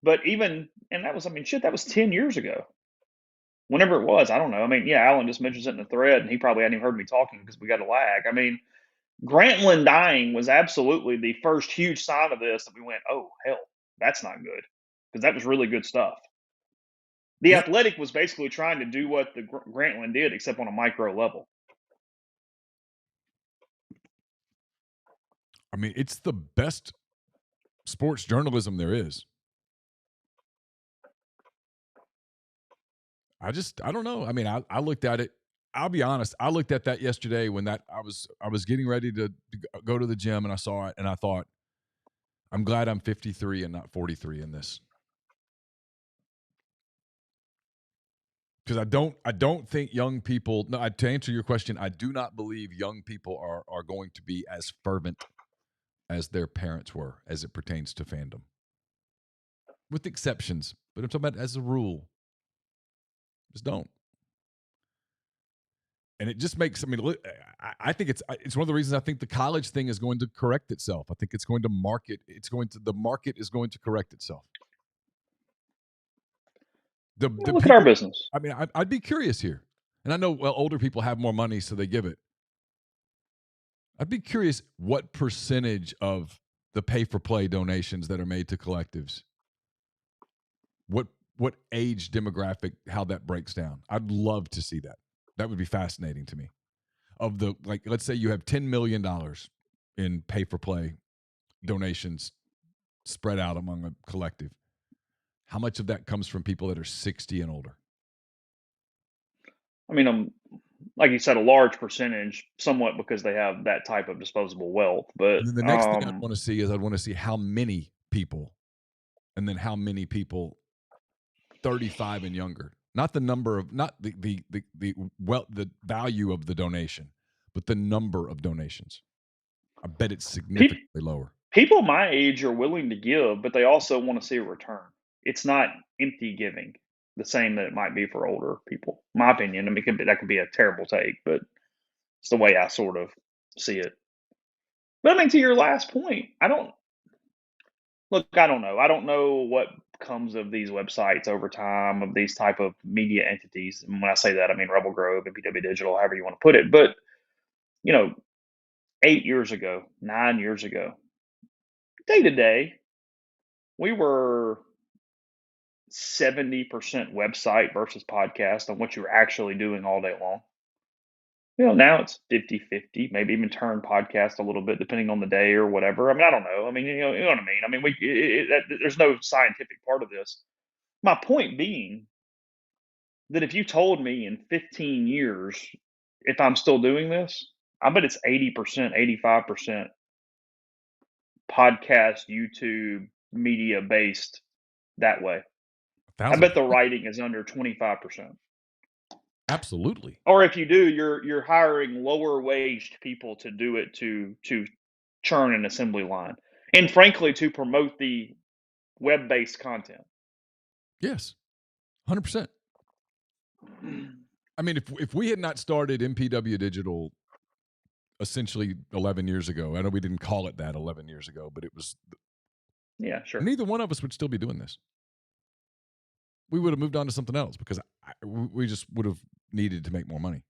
But even, and that was, I mean, shit, that was 10 years ago. Whenever it was, I don't know. I mean, yeah, Alan just mentions it in the thread, and he probably hadn't even heard me talking because we got a lag. I mean, Grantland dying was absolutely the first huge sign of this that we went, oh, hell, that's not good. Because that was really good stuff. The Athletic was basically trying to do what the Grantland did, except on a micro level. I mean, it's the best sports journalism there is. I don't know. I mean, I looked at it. I'll be honest. I looked at that yesterday when I was getting ready to go to the gym, and I saw it, and I thought, I'm glad I'm 53 and not 43 in this. Because I don't think young people. No, to answer your question, I do not believe young people are going to be as fervent as their parents were as it pertains to fandom, with exceptions. But I'm talking about as a rule. Just don't. And it just makes. I mean, I think it's one of the reasons I think the college thing is going to correct itself. I think it's going to market. The market is going to correct itself. Look people, at our business. I mean, I'd be curious here, and I know older people have more money, so they give it. I'd be curious what percentage of the pay-for-play donations that are made to collectives, what age demographic, how that breaks down. I'd love to see that. That would be fascinating to me. Of the, like, let's say you have $10 million in pay-for-play donations spread out among a collective. How much of that comes from people that are 60 and older? I mean, like you said, a large percentage, somewhat because they have that type of disposable wealth. But and then the next thing I'd want to see is I'd want to see how many people, and then how many people 35 and younger. Not the number of, not the value of the donation, but the number of donations. I bet it's significantly lower. People my age are willing to give, but they also want to see a return. It's not empty giving, the same that it might be for older people. My opinion. I mean, that could be a terrible take, but it's the way I sort of see it. But I mean, to your last point, I don't know. I don't know what comes of these websites over time, of these type of media entities. And when I say that, I mean Rebel Grove and PW Digital, however you want to put it. But 8 years ago, 9 years ago, day to day, we were 70% website versus podcast on what you're actually doing all day long. Now it's 50-50, maybe even turn podcast a little bit depending on the day or whatever. I mean, I don't know. I mean, you know what I mean? I mean, there's no scientific part of this. My point being that if you told me in 15 years, if I'm still doing this, I bet it's 80%, 85% podcast, YouTube, media based that way. I bet the writing is under 25%. Absolutely. Or if you do, you're hiring lower waged people to do it, to churn an assembly line, and frankly to promote the web based content. Yes, 100%. I mean, if we had not started MPW Digital essentially 11 years ago, I know we didn't call it that 11 years ago, but it was. Yeah, sure. Neither one of us would still be doing this. We would have moved on to something else because we just would have needed to make more money.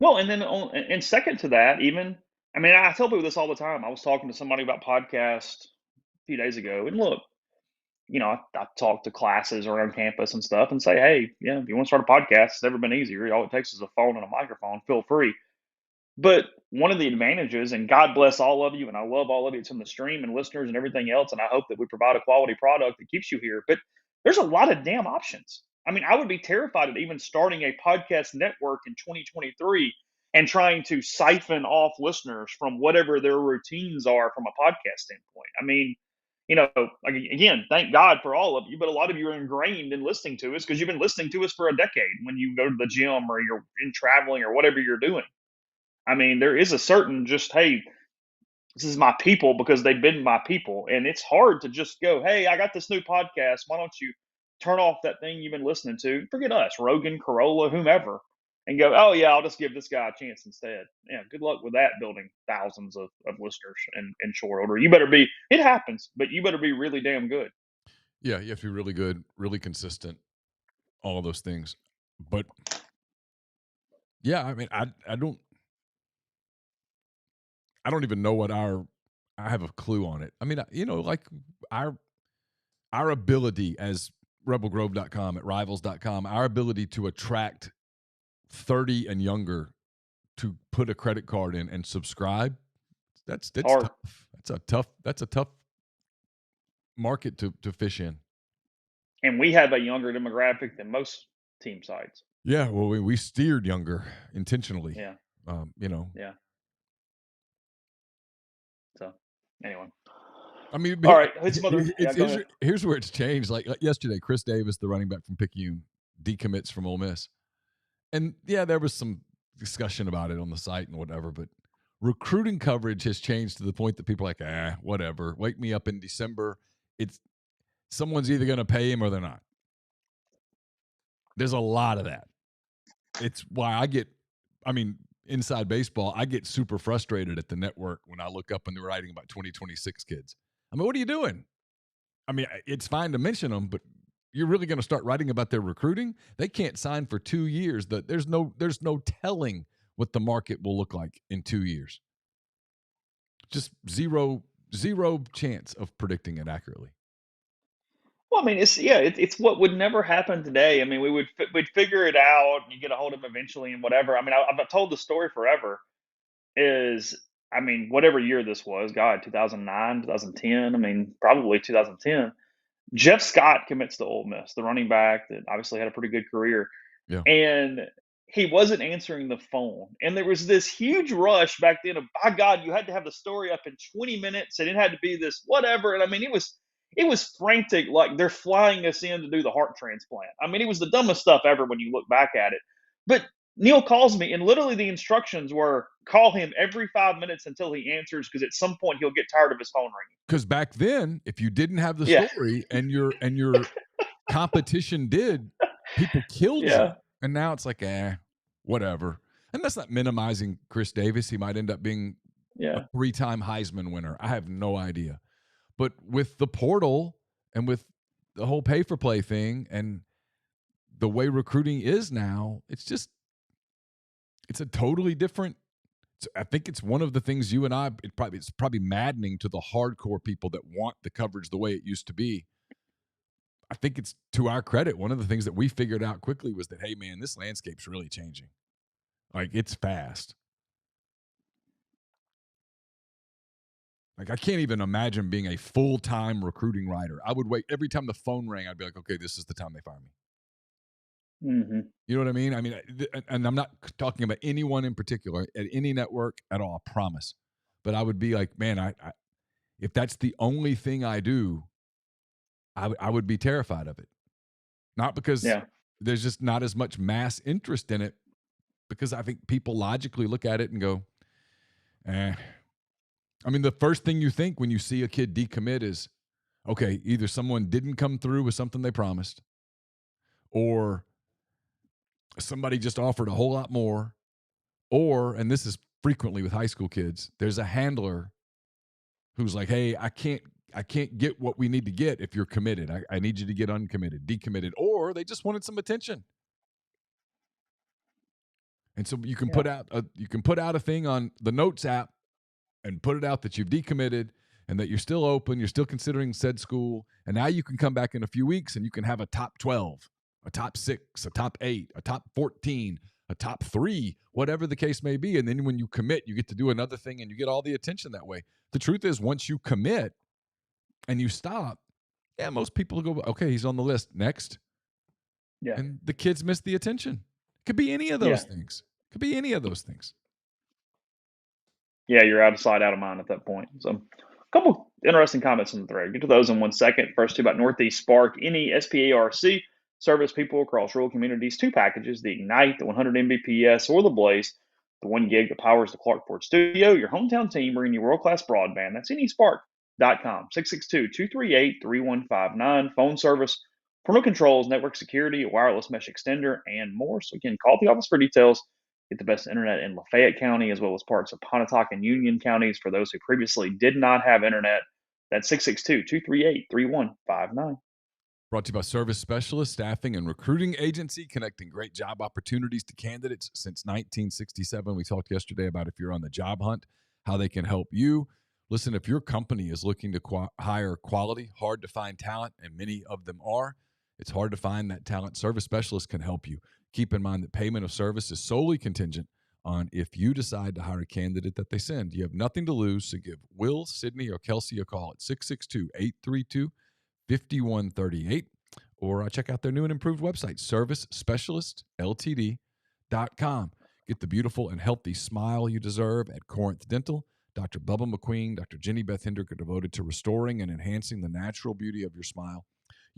Well, and then and second to that, even, I mean, I tell people this all the time. I was talking to somebody about podcasts a few days ago, and look, I talk to classes around campus and stuff and say, hey, if you want to start a podcast, it's never been easier. All it takes is a phone and a microphone. Feel free. But one of the advantages, and God bless all of you, and I love all of you, it's in the stream and listeners and everything else, and I hope that we provide a quality product that keeps you here. But there's a lot of damn options. I mean, I would be terrified of even starting a podcast network in 2023 and trying to siphon off listeners from whatever their routines are from a podcast standpoint. I mean, again, thank God for all of you, but a lot of you are ingrained in listening to us because you've been listening to us for a decade when you go to the gym or you're in traveling or whatever you're doing. I mean, there is a certain just, hey, this is my people because they've been my people. And it's hard to just go, hey, I got this new podcast. Why don't you turn off that thing you've been listening to? Forget us, Rogan, Corolla, whomever, and go, oh, yeah, I'll just give this guy a chance instead. Yeah, good luck with that, building thousands of listeners in short order. You better be, it happens, but you better be really damn good. Yeah, you have to be really good, really consistent, all of those things. But yeah, I mean, I don't even know what I have a clue on it. I mean, like our ability as rebelgrove.com, at rivals.com, our ability to attract 30 and younger to put a credit card in and subscribe, that's hard. Tough. That's a tough market to fish in. And we have a younger demographic than most team sites. Yeah, well, we steered younger intentionally. Yeah. Yeah. So, anyway. I mean, all right. Here's where it's changed. Like yesterday, Chris Davis, the running back from Picayune, decommits from Ole Miss. And yeah, there was some discussion about it on the site and whatever, but recruiting coverage has changed to the point that people are like, whatever. Wake me up in December. It's someone's either going to pay him or they're not. There's a lot of that. It's why inside baseball, I get super frustrated at the network when I look up and they're writing about 2026 kids. I mean, what are you doing? I mean, it's fine to mention them, but you're really going to start writing about their recruiting? They can't sign for 2 years. There's no telling what the market will look like in 2 years. Just zero chance of predicting it accurately. Well, I mean, it's what would never happen today. I mean, we'd figure it out, and you get a hold of them eventually, and whatever. I mean, I've told the story forever. Whatever year this was, God, 2009, 2010. I mean, probably 2010. Jeff Scott commits to Ole Miss, the running back that obviously had a pretty good career. Yeah. And he wasn't answering the phone. And there was this huge rush back then of, by God, you had to have the story up in 20 minutes, and it had to be this whatever. And I mean, it was frantic, like they're flying us in to do the heart transplant. I mean, it was the dumbest stuff ever when you look back at it. But Neal calls me, and literally the instructions were call him every 5 minutes until he answers, because at some point he'll get tired of his phone ringing. Because back then, if you didn't have the story and your competition did, people killed you. And now it's like, whatever. And that's not minimizing Chris Davis. He might end up being a 3-time Heisman winner. I have no idea. But with the portal and with the whole pay-for-play thing and the way recruiting is now, it's a totally different. I think it's one of the things you and I, it's probably maddening to the hardcore people that want the coverage the way it used to be. I think it's to our credit. One of the things that we figured out quickly was that, hey, man, this landscape's really changing. Like, it's fast. Like, I can't even imagine being a full-time recruiting writer. I would wait. Every time the phone rang, I'd be like, okay, this is the time they fire me. Mm-hmm. You know what I mean? I mean, and I'm not talking about anyone in particular at any network at all, I promise. But I would be like, man, I if that's the only thing I do, I would be terrified of it. Not because there's just not as much mass interest in it, because I think people logically look at it and go, I mean, the first thing you think when you see a kid decommit is, okay, either someone didn't come through with something they promised, or somebody just offered a whole lot more, or, and this is frequently with high school kids, there's a handler who's like, hey, I can't get what we need to get if you're committed. I need you to get uncommitted, decommitted, or they just wanted some attention. And so you can put out a thing on the Notes app and put it out that you've decommitted and that you're still open, you're still considering said school, and now you can come back in a few weeks and you can have a top 12, a top 6, a top 8, a top 14, a top 3, whatever the case may be. And then when you commit, you get to do another thing and you get all the attention that way. The truth is, once you commit and you stop, most people go, okay, he's on the list. Next. Yeah. And the kids miss the attention. Could be any of those things. Could be any of those things. Yeah, you're out of sight, out of mind at that point. So, a couple interesting comments in the thread. Get to those in 1 second. First two about Northeast Spark. Any SPARC service people across rural communities. Two packages: the Ignite, the 100 Mbps, or the Blaze, the 1 gig that powers the Clark Ford studio. Your hometown team bringing you world class broadband. That's AnySpark.com. 662-238-3159. Phone service, parental controls, network security, a wireless mesh extender, and more. So again, call the office for details. Get the best internet in Lafayette County as well as parts of Pontotoc and Union counties for those who previously did not have internet. That's 662-238-3159. Brought to you by Service Specialist, staffing and recruiting agency, connecting great job opportunities to candidates since 1967. We talked yesterday about if you're on the job hunt, how they can help you. Listen, if your company is looking to hire quality, hard to find talent, and many of them are, it's hard to find that talent. Service Specialist can help you. Keep in mind that payment of service is solely contingent on if you decide to hire a candidate that they send. You have nothing to lose, so give Will, Sydney, or Kelsey a call at 662-832-5138, or check out their new and improved website, servicespecialistltd.com. Get the beautiful and healthy smile you deserve at Corinth Dental. Dr. Bubba McQueen, Dr. Jenny Beth Hendrick are devoted to restoring and enhancing the natural beauty of your smile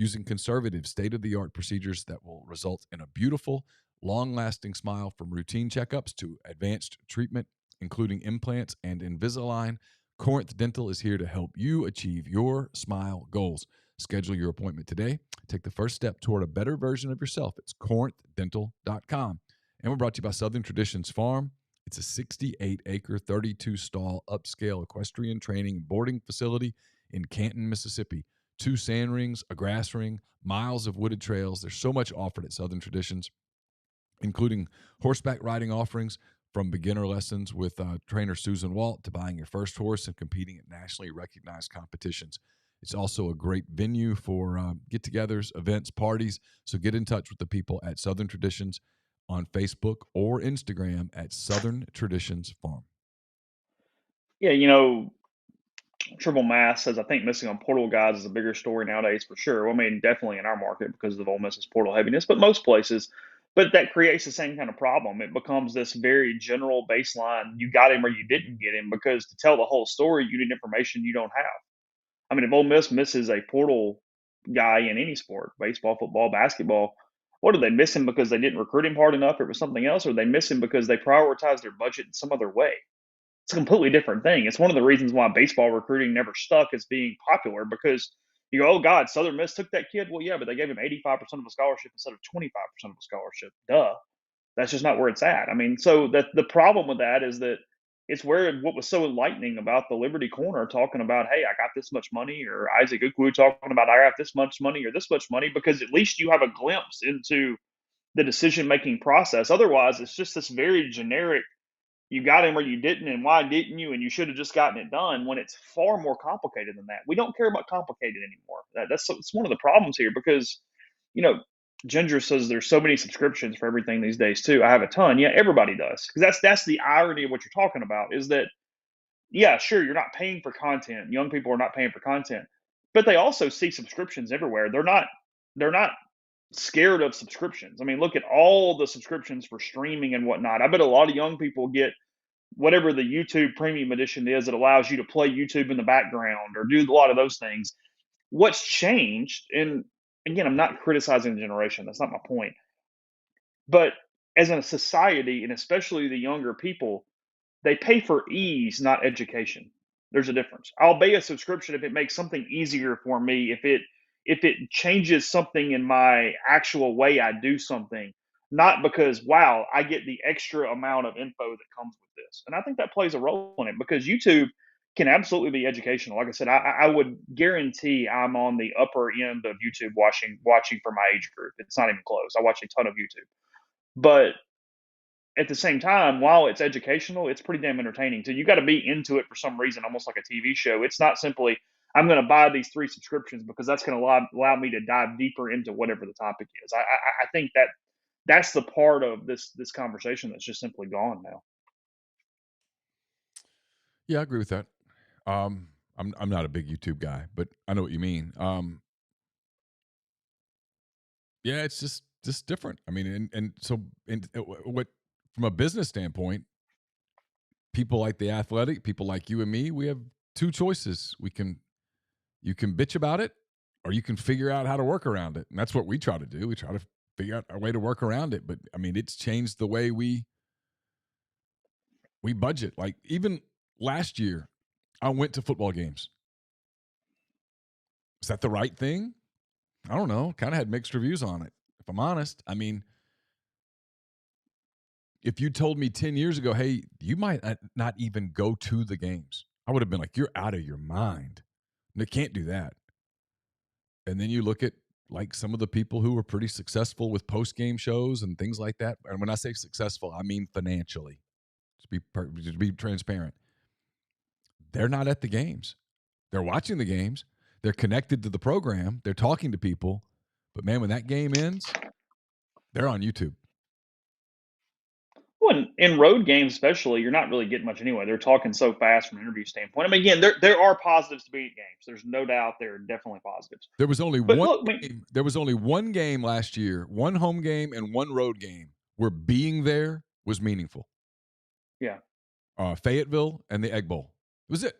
using conservative, state-of-the-art procedures that will result in a beautiful, long-lasting smile. From routine checkups to advanced treatment, including implants and Invisalign, Corinth Dental is here to help you achieve your smile goals. Schedule your appointment today. Take the first step toward a better version of yourself. It's corinthdental.com. And we're brought to you by Southern Traditions Farm. It's a 68-acre, 32-stall upscale equestrian training and boarding facility in Canton, Mississippi. 2 sand rings, a grass ring, miles of wooded trails. There's so much offered at Southern Traditions, including horseback riding offerings, from beginner lessons with trainer Susan Walt to buying your first horse and competing at nationally recognized competitions. It's also a great venue for get-togethers, events, parties. So get in touch with the people at Southern Traditions on Facebook or Instagram at Southern Traditions Farm. Yeah, Triple Mass says, I think missing on portal guys is a bigger story nowadays for sure. Well, I mean, definitely in our market because of Ole Miss's portal heaviness, but most places. But that creates the same kind of problem. It becomes this very general baseline. You got him or you didn't get him, because to tell the whole story, you need information you don't have. I mean, if Ole Miss misses a portal guy in any sport, baseball, football, basketball, what, did they miss him because they didn't recruit him hard enough, or it was something else, or they miss him because they prioritized their budget in some other way? It's a completely different thing. It's one of the reasons why baseball recruiting never stuck as being popular, because you go, oh God, Southern Miss took that kid. Well, yeah, but they gave him 85% of a scholarship instead of 25% of a scholarship. Duh. That's just not where it's at. I mean, so the problem with that is that it's where what was so enlightening about the Liberty Corner talking about, hey, I got this much money, or Isaac Ukwu talking about, I got this much money or this much money, because at least you have a glimpse into the decision making process. Otherwise, it's just this very generic, you got him or you didn't, and why didn't you, and you should have just gotten it done, when it's far more complicated than that. We don't care about complicated anymore. It's one of the problems here, because you know Ginger says there's so many subscriptions for everything these days too. I have a ton. Yeah, everybody does, because that's the irony of what you're talking about, is that, yeah, sure, you're not paying for content. Young people are not paying for content, but they also see subscriptions everywhere. They're not scared of subscriptions. I mean, look at all the subscriptions for streaming and whatnot. I bet a lot of young people get whatever the YouTube premium edition is that allows you to play YouTube in the background or do a lot of those things. What's changed, and again, I'm not criticizing the generation, that's not my point, but as in a society, and especially the younger people, they pay for ease, not education. There's a difference. I'll pay a subscription if it makes something easier for me, if it changes something in my actual way I do something, not because, wow, I get the extra amount of info that comes with this. And I think that plays a role in it, because YouTube can absolutely be educational. Like I said, I would guarantee I'm on the upper end of YouTube watching for my age group. It's not even close. I watch a ton of YouTube. But at the same time, while it's educational, it's pretty damn entertaining. So you got to be into it for some reason, almost like a TV show. It's not simply, I'm going to buy these 3 subscriptions because that's going to allow me to dive deeper into whatever the topic is. I think that's the part of this conversation that's just simply gone now. Yeah, I agree with that. I'm not a big YouTube guy, but I know what you mean. Yeah, it's just different. I mean, and so what from a business standpoint, people like The Athletic, people like you and me, we have two choices. You can bitch about it, or you can figure out how to work around it. And that's what we try to do. We try to figure out a way to work around it. But I mean, it's changed the way we budget. Like even last year, I went to football games. Is that the right thing? I don't know. Kind of had mixed reviews on it, if I'm honest. I mean, if you told me 10 years ago, hey, you might not even go to the games, I would have been like, you're out of your mind. They can't do that. And then you look at like some of the people who were pretty successful with post-game shows and things like that. And when I say successful, I mean financially. To be transparent. They're not at the games. They're watching the games. They're connected to the program. They're talking to people. But, man, when that game ends, they're on YouTube. Well, in road games especially, you're not really getting much anyway. They're talking so fast from an interview standpoint. I mean, again, there are positives to being at games. There's no doubt there are definitely positives. There was only But one look, game. There was only one game last year, one home game and one road game where being there was meaningful. Yeah. Fayetteville and the Egg Bowl. It was it.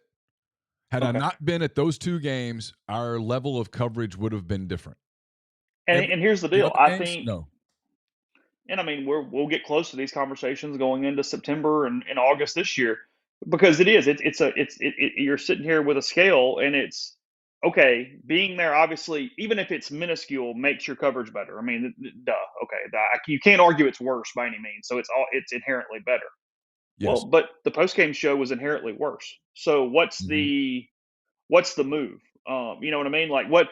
Had I not been at those two games, our level of coverage would have been different. And here's the deal. I think no. And I mean, we'll get close to these conversations going into September and August this year, because you're sitting here with a scale, and it's okay. Being there, obviously, even if it's minuscule, makes your coverage better. I mean, duh. Okay, you can't argue it's worse by any means. So it's inherently better. Yes. Well, but the post game show was inherently worse. So what's the move? You know what I mean? Like what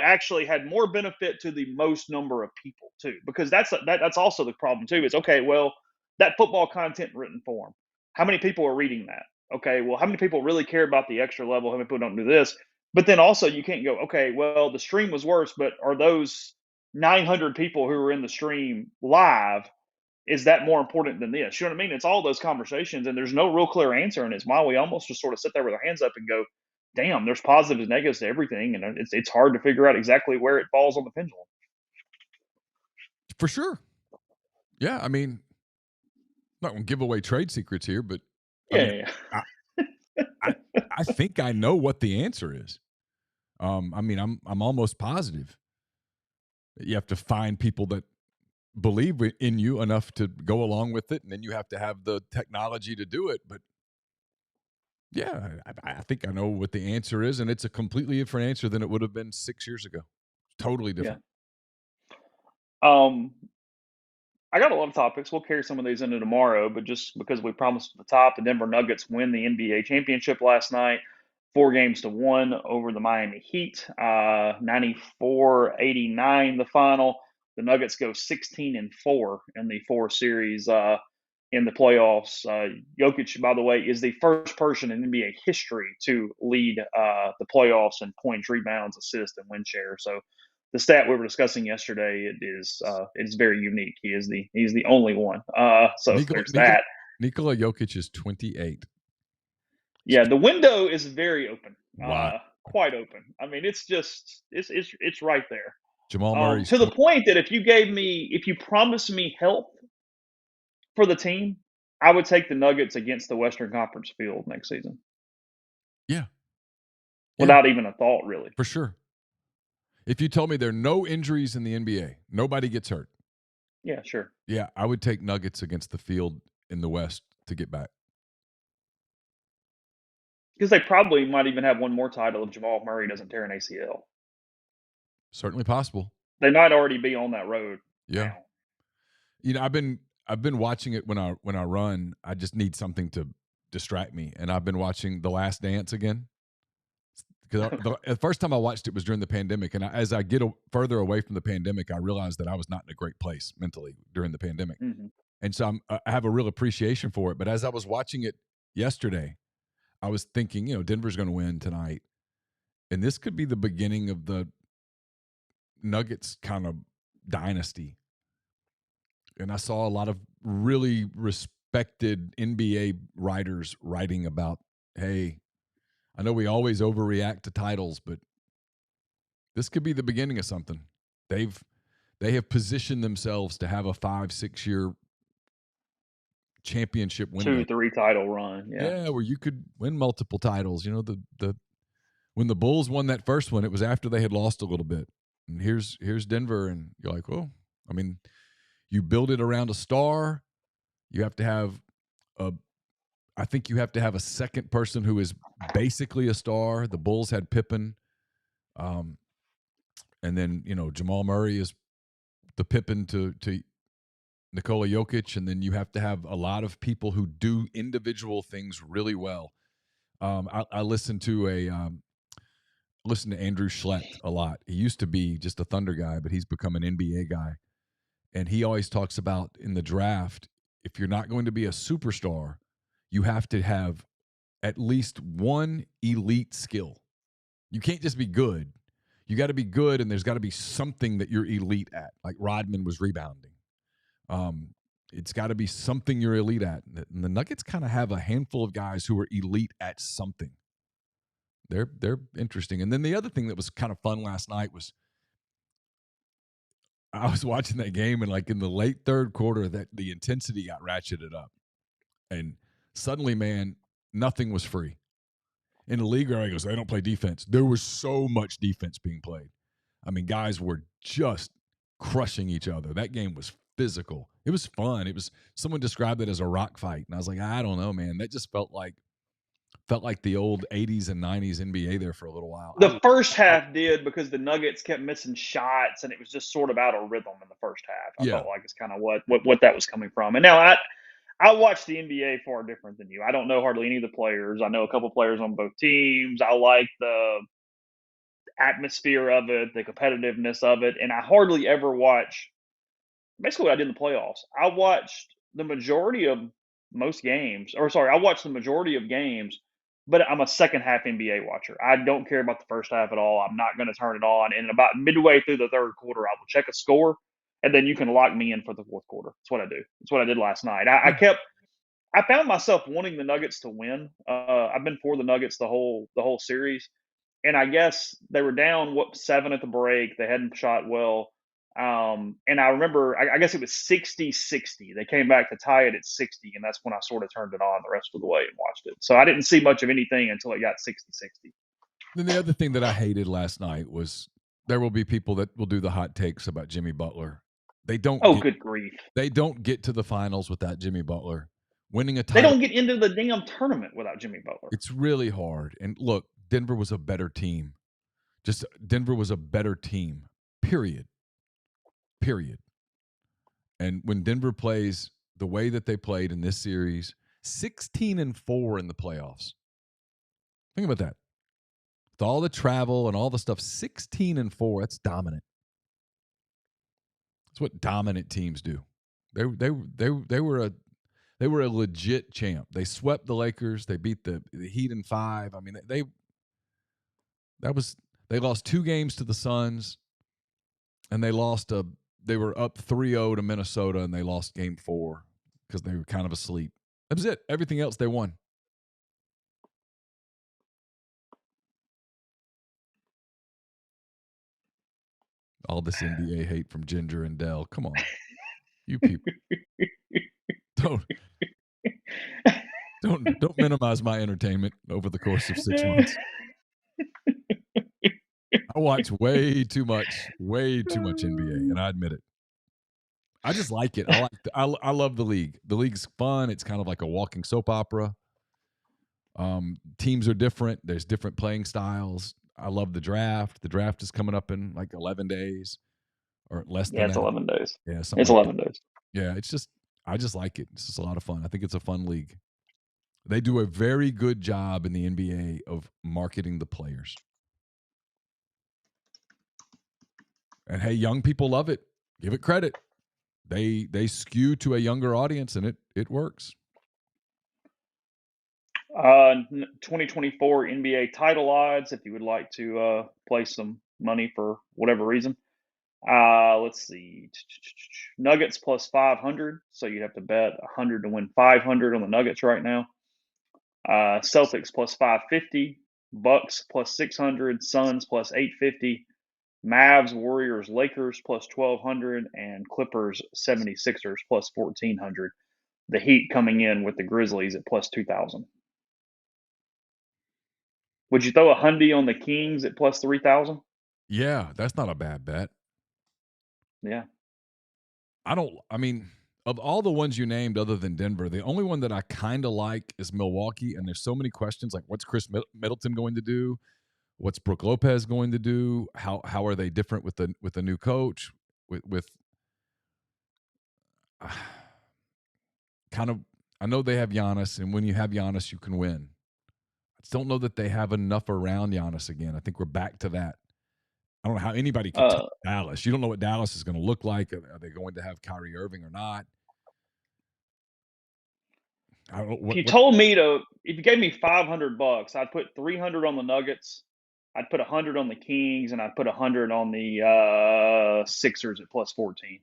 actually had more benefit to the most number of people too? Because that's also the problem too. Is okay, well, that football content in written form, how many people are reading that? Okay, well, how many people really care about the extra level? How many people don't do this? But then also you can't go, okay, well, the stream was worse, but are those 900 people who were in the stream live, is that more important than this? You know what I mean? It's all those conversations, and there's no real clear answer, and it's why we almost just sort of sit there with our hands up and go, damn, there's positives and negatives to everything, and it's hard to figure out exactly where it falls on the pendulum. For sure. Yeah, I mean, I'm not going to give away trade secrets here, but I think I know what the answer is. I mean, I'm almost positive. You have to find people that believe in you enough to go along with it, and then you have to have the technology to do it. But yeah, I think I know what the answer is, and it's a completely different answer than it would have been 6 years ago. Totally different. Yeah. I got a lot of topics. We'll carry some of these into tomorrow, but just because we promised at the top, the Denver Nuggets win the NBA championship last night, 4-1 over the Miami Heat, 94-89 the final. The Nuggets go 16-4 in the 4 series in the playoffs. Jokic, by the way, is the first person in NBA history to lead the playoffs in points, rebounds, assists, and win share. So the stat we were discussing yesterday, it's very unique. He's the only one. So there's that. Nikola Jokic is 28. Yeah, the window is very open. Wow. Quite open. I mean, it's right there. Jamal Murray to the point that if you promised me health for the team, I would take the Nuggets against the Western Conference field next season. Yeah. Without even a thought, really. For sure. If you told me there are no injuries in the NBA, nobody gets hurt. Yeah, sure. Yeah, I would take Nuggets against the field in the West to get back. Because they probably might even have one more title if Jamal Murray doesn't tear an ACL. Certainly possible. They might already be on that road. Yeah. Now. You know, I've been watching it when I run. I just need something to distract me, and I've been watching The Last Dance again. Because the first time I watched it was during the pandemic, and as I get further away from the pandemic, I realized that I was not in a great place mentally during the pandemic, and so I have a real appreciation for it. But as I was watching it yesterday, I was thinking, Denver's going to win tonight, and this could be the beginning of the Nuggets kind of dynasty. And I saw a lot of really respected NBA writers writing about, hey, I know we always overreact to titles, but this could be the beginning of something. They have positioned themselves to have a 5-6 year, championship window. 2-3 title run. Yeah, where you could win multiple titles. You know, the when the Bulls won that first one, it was after they had lost a little bit. And here's Denver, and you're like, well, I mean, you build it around a star. You have to have I think you have to have a second person who is basically a star. The Bulls had Pippen, and then Jamal Murray is the Pippen to Nikola Jokic, and then you have to have a lot of people who do individual things really well. I listen to Andrew Schlecht a lot. He used to be just a Thunder guy, but he's become an NBA guy. And he always talks about in the draft, if you're not going to be a superstar, you have to have at least one elite skill. You can't just be good. You got to be good, and there's got to be something that you're elite at. Like Rodman was rebounding. It's got to be something you're elite at. And the Nuggets kind of have a handful of guys who are elite at something. They're interesting. And then the other thing that was kind of fun last night was I was watching that game, and like in the late third quarter, that the intensity got ratcheted up, and suddenly, man, nothing was free. In the league, where he goes, they don't play defense. There was so much defense being played. I mean, guys were just crushing each other. That game was physical. It was fun. Someone described it as a rock fight, and I was like, I don't know, man. That just felt like the old 80s and 90s NBA there for a little while. The first half did, because the Nuggets kept missing shots, and it was just sort of out of rhythm in the first half. I felt like it's kind of what that was coming from. And now I watch the NBA far different than you. I don't know hardly any of the players. I know a couple players on both teams. I like the atmosphere of it, the competitiveness of it, and I hardly ever watch basically what I did in the playoffs. I watched the majority of games, but I'm a second half NBA watcher. I don't care about the first half at all. I'm not going to turn it on. And about midway through the third quarter, I will check a score, and then you can lock me in for the fourth quarter. That's what I do. That's what I did last night. I found myself wanting the Nuggets to win. I've been for the Nuggets the whole series, and I guess they were down 7 at the break. They hadn't shot well. And I remember, I guess it was 60-60. They came back to tie it at 60, and that's when I sort of turned it on the rest of the way and watched it. So I didn't see much of anything until it got 60-60. Then the other thing that I hated last night was there will be people that will do the hot takes about Jimmy Butler. They don't. Good grief! They don't get to the finals without Jimmy Butler winning a They title. don't get into the damn tournament without Jimmy Butler. It's really hard. And look, Denver was a better team. Denver was a better team. Period. And when Denver plays the way that they played in this series, 16-4 in the playoffs. Think about that. With all the travel and all the stuff, 16-4, that's dominant. That's what dominant teams do. They were a legit champ. They swept the Lakers. They beat the Heat in 5. I mean, they lost 2 games to the Suns, and they were up 3-0 to Minnesota, and they lost game 4 because they were kind of asleep. That was it. Everything else they won. All this NBA hate from Ginger and Dell. Come on. You people. Don't minimize my entertainment over the course of 6 months. I watch way too much NBA, and I admit it. I just like it. I love the league. The league's fun. It's kind of like a walking soap opera. Teams are different. There's different playing styles. I love the draft. The draft is coming up in like 11 days or less than that. Yeah, it's 11 days. Yeah, it's 11 days. Yeah, I just like it. It's just a lot of fun. I think it's a fun league. They do a very good job in the NBA of marketing the players. And hey, young people love it. Give it credit. They skew to a younger audience, and it works. 2024 NBA title odds, if you would like to place some money for whatever reason. Let's see. Nuggets plus 500. So you'd have to bet 100 to win 500 on the Nuggets right now. Celtics plus 550. Bucks plus 600. Suns plus 850. Mavs, Warriors, Lakers plus 1,200. And Clippers, 76ers plus 1,400. the Heat coming in with the Grizzlies at plus 2,000. Would you throw a hundy on the Kings at plus 3,000? Yeah, that's not a bad bet. Yeah. I mean, of all the ones you named other than Denver, the only one that I kind of like is Milwaukee, and there's so many questions like what's Chris Middleton going to do? What's Brook Lopez going to do? How are they different with the new coach? With kind of, I know they have Giannis, and when you have Giannis, you can win. I just don't know that they have enough around Giannis again. I think we're back to that. I don't know how anybody can touch Dallas. You don't know what Dallas is going to look like. Are they going to have Kyrie Irving or not? I don't know. If you gave me $500, I'd put 300 on the Nuggets, I'd put 100 on the Kings, and I'd put 100 on the Sixers at plus 14.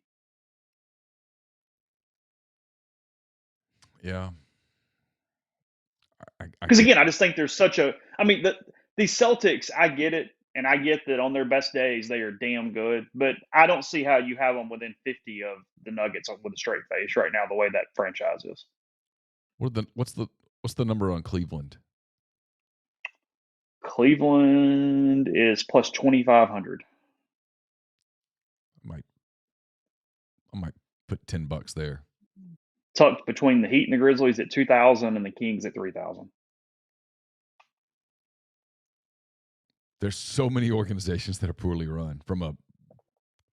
Yeah. Because again, I just think there's such a. I mean, these Celtics, I get it, and I get that on their best days they are damn good, but I don't see how you have them within 50 of the Nuggets with a straight face right now, the way that franchise is. What's the number on Cleveland? Cleveland is plus 2,500. I might put $10 there. Tucked between the Heat and the Grizzlies at 2,000 and the Kings at 3,000. There's so many organizations that are poorly run from a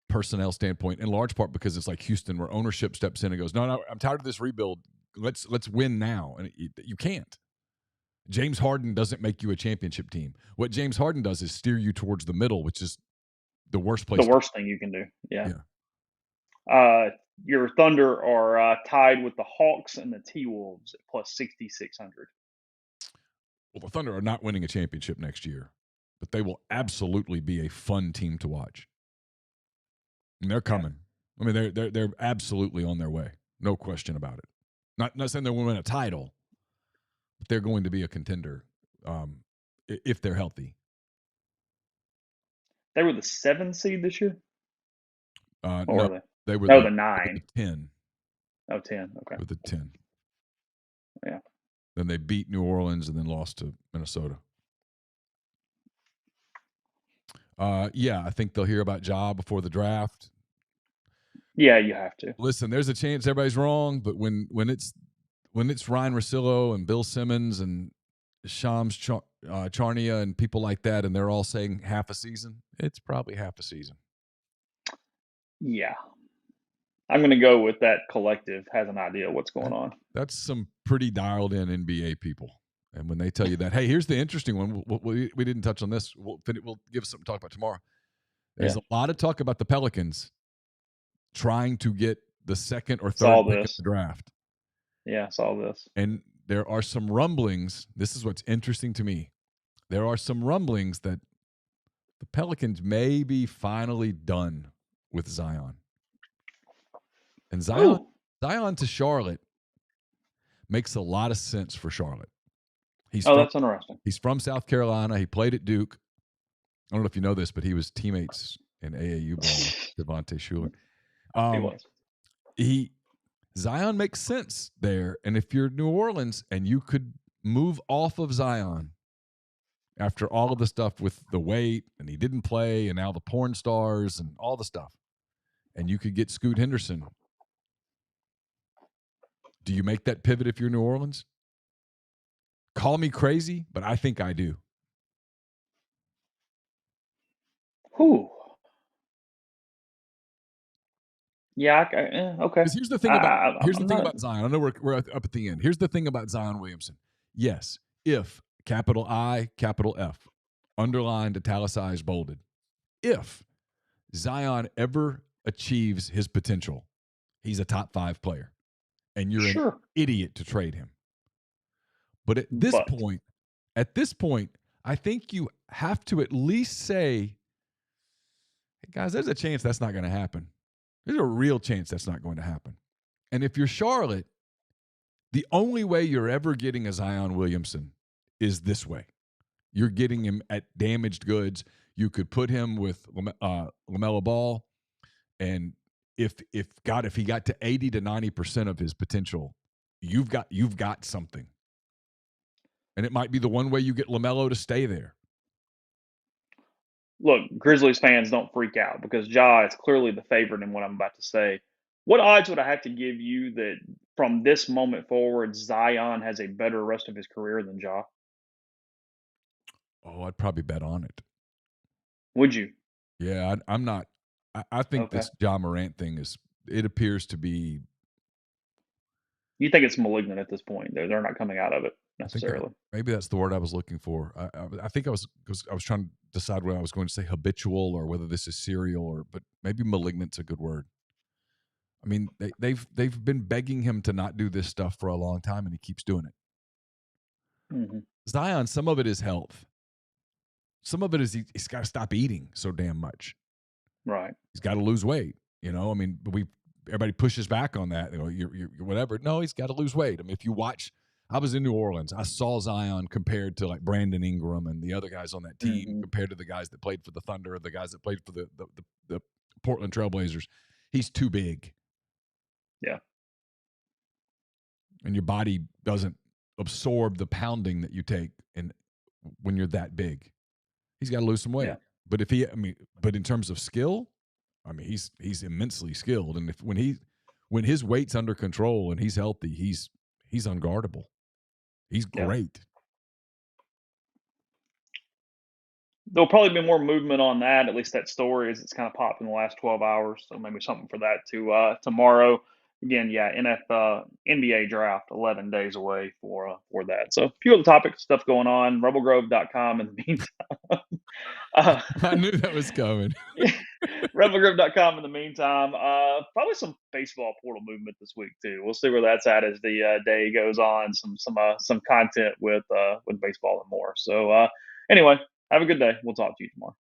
personnel standpoint, in large part because it's like Houston, where ownership steps in and goes, no, I'm tired of this rebuild. Let's win now. And you can't. James Harden doesn't make you a championship team. What James Harden does is steer you towards the middle, which is the worst place. The worst thing you can do. Yeah. Your Thunder are tied with the Hawks and the T-Wolves at plus 6,600. Well, the Thunder are not winning a championship next year, but they will absolutely be a fun team to watch. And they're coming. Yeah. I mean, they're absolutely on their way. No question about it. Not saying they're going to win a title, but they're going to be a contender if they're healthy. They were the 7th seed this year? No, were they were the 9. The 10. Oh, 10. Okay. With the 10. Yeah. Then they beat New Orleans and then lost to Minnesota. I think they'll hear about Ja before the draft. Yeah, you have to. Listen, there's a chance everybody's wrong, but when it's Ryan Russillo and Bill Simmons and Shams Charania and people like that, and they're all saying half a season, it's probably half a season. Yeah. I'm going to go with that collective has an idea of what's going on. That's some pretty dialed in NBA people. And when they tell you that, hey, here's the interesting one. We didn't touch on this. We'll give us something to talk about tomorrow. There's a lot of talk about the Pelicans trying to get the second or third pick of the draft. Yeah, I saw this. And there are some rumblings. This is what's interesting to me. There are some rumblings that the Pelicans may be finally done with Zion. And Zion to Charlotte makes a lot of sense for Charlotte. That's interesting. He's from South Carolina. He played at Duke. I don't know if you know this, but he was teammates in AAU ball with Devontae Shuler. He was. Zion makes sense there. And if you're New Orleans and you could move off of Zion after all of the stuff with the weight and he didn't play and now the porn stars and all the stuff, and you could get Scoot Henderson, do you make that pivot if you're New Orleans? Call me crazy, but I think I do. Whew. Yeah, okay. Here's the thing about Zion. I know we're up at the end. Here's the thing about Zion Williamson. Yes, if, capital I, capital F, underlined, italicized, bolded, if Zion ever achieves his potential, he's a top 5 player. And you're an idiot to trade him. But at this point, I think you have to at least say, hey guys, there's a chance that's not going to happen. There's a real chance that's not going to happen. And if you're Charlotte, the only way you're ever getting a Zion Williamson is this way. You're getting him at damaged goods. You could put him with LaMelo Ball, and if he got to 80 to 90% of his potential, you've got something. And it might be the one way you get LaMelo to stay there. Look, Grizzlies fans don't freak out because Ja is clearly the favorite in what I'm about to say. What odds would I have to give you that from this moment forward, Zion has a better rest of his career than Ja? Oh, I'd probably bet on it. Would you? Yeah, I'm not. I think Okay. this Ja Morant thing it appears to be. You think it's malignant at this point? They're not coming out of it I think necessarily. maybe that's the word I was looking for. I think I was trying to decide whether I was going to say habitual or whether this is serial but maybe malignant's a good word. I mean, they've been begging him to not do this stuff for a long time, and he keeps doing it. Mm-hmm. Zion, some of it is health. Some of it is he's got to stop eating so damn much. Right. He's got to lose weight. I mean, everybody pushes back on that. You're whatever. No, he's got to lose weight. I mean, if you watch, I was in New Orleans. I saw Zion compared to like Brandon Ingram and the other guys on that team, Mm-hmm. compared to the guys that played for the Thunder or the guys that played for the Portland Trailblazers. He's too big. Yeah. And your body doesn't absorb the pounding that you take when you're that big. He's got to lose some weight. Yeah. But but in terms of skill, I mean, he's immensely skilled. And when his weight's under control and he's healthy, he's unguardable. He's great. There'll probably be more movement on that. At least that story as it's kind of popped in the last 12 hours. So maybe something for that to tomorrow. Again, yeah, NBA draft 11 days away for that. So a few other topics, stuff going on. RebelGrove.com in the meantime. I knew that was coming. RebelGrove.com in the meantime. Probably some baseball portal movement this week too. We'll see where that's at as the day goes on. Some content with baseball and more. So anyway, have a good day. We'll talk to you tomorrow.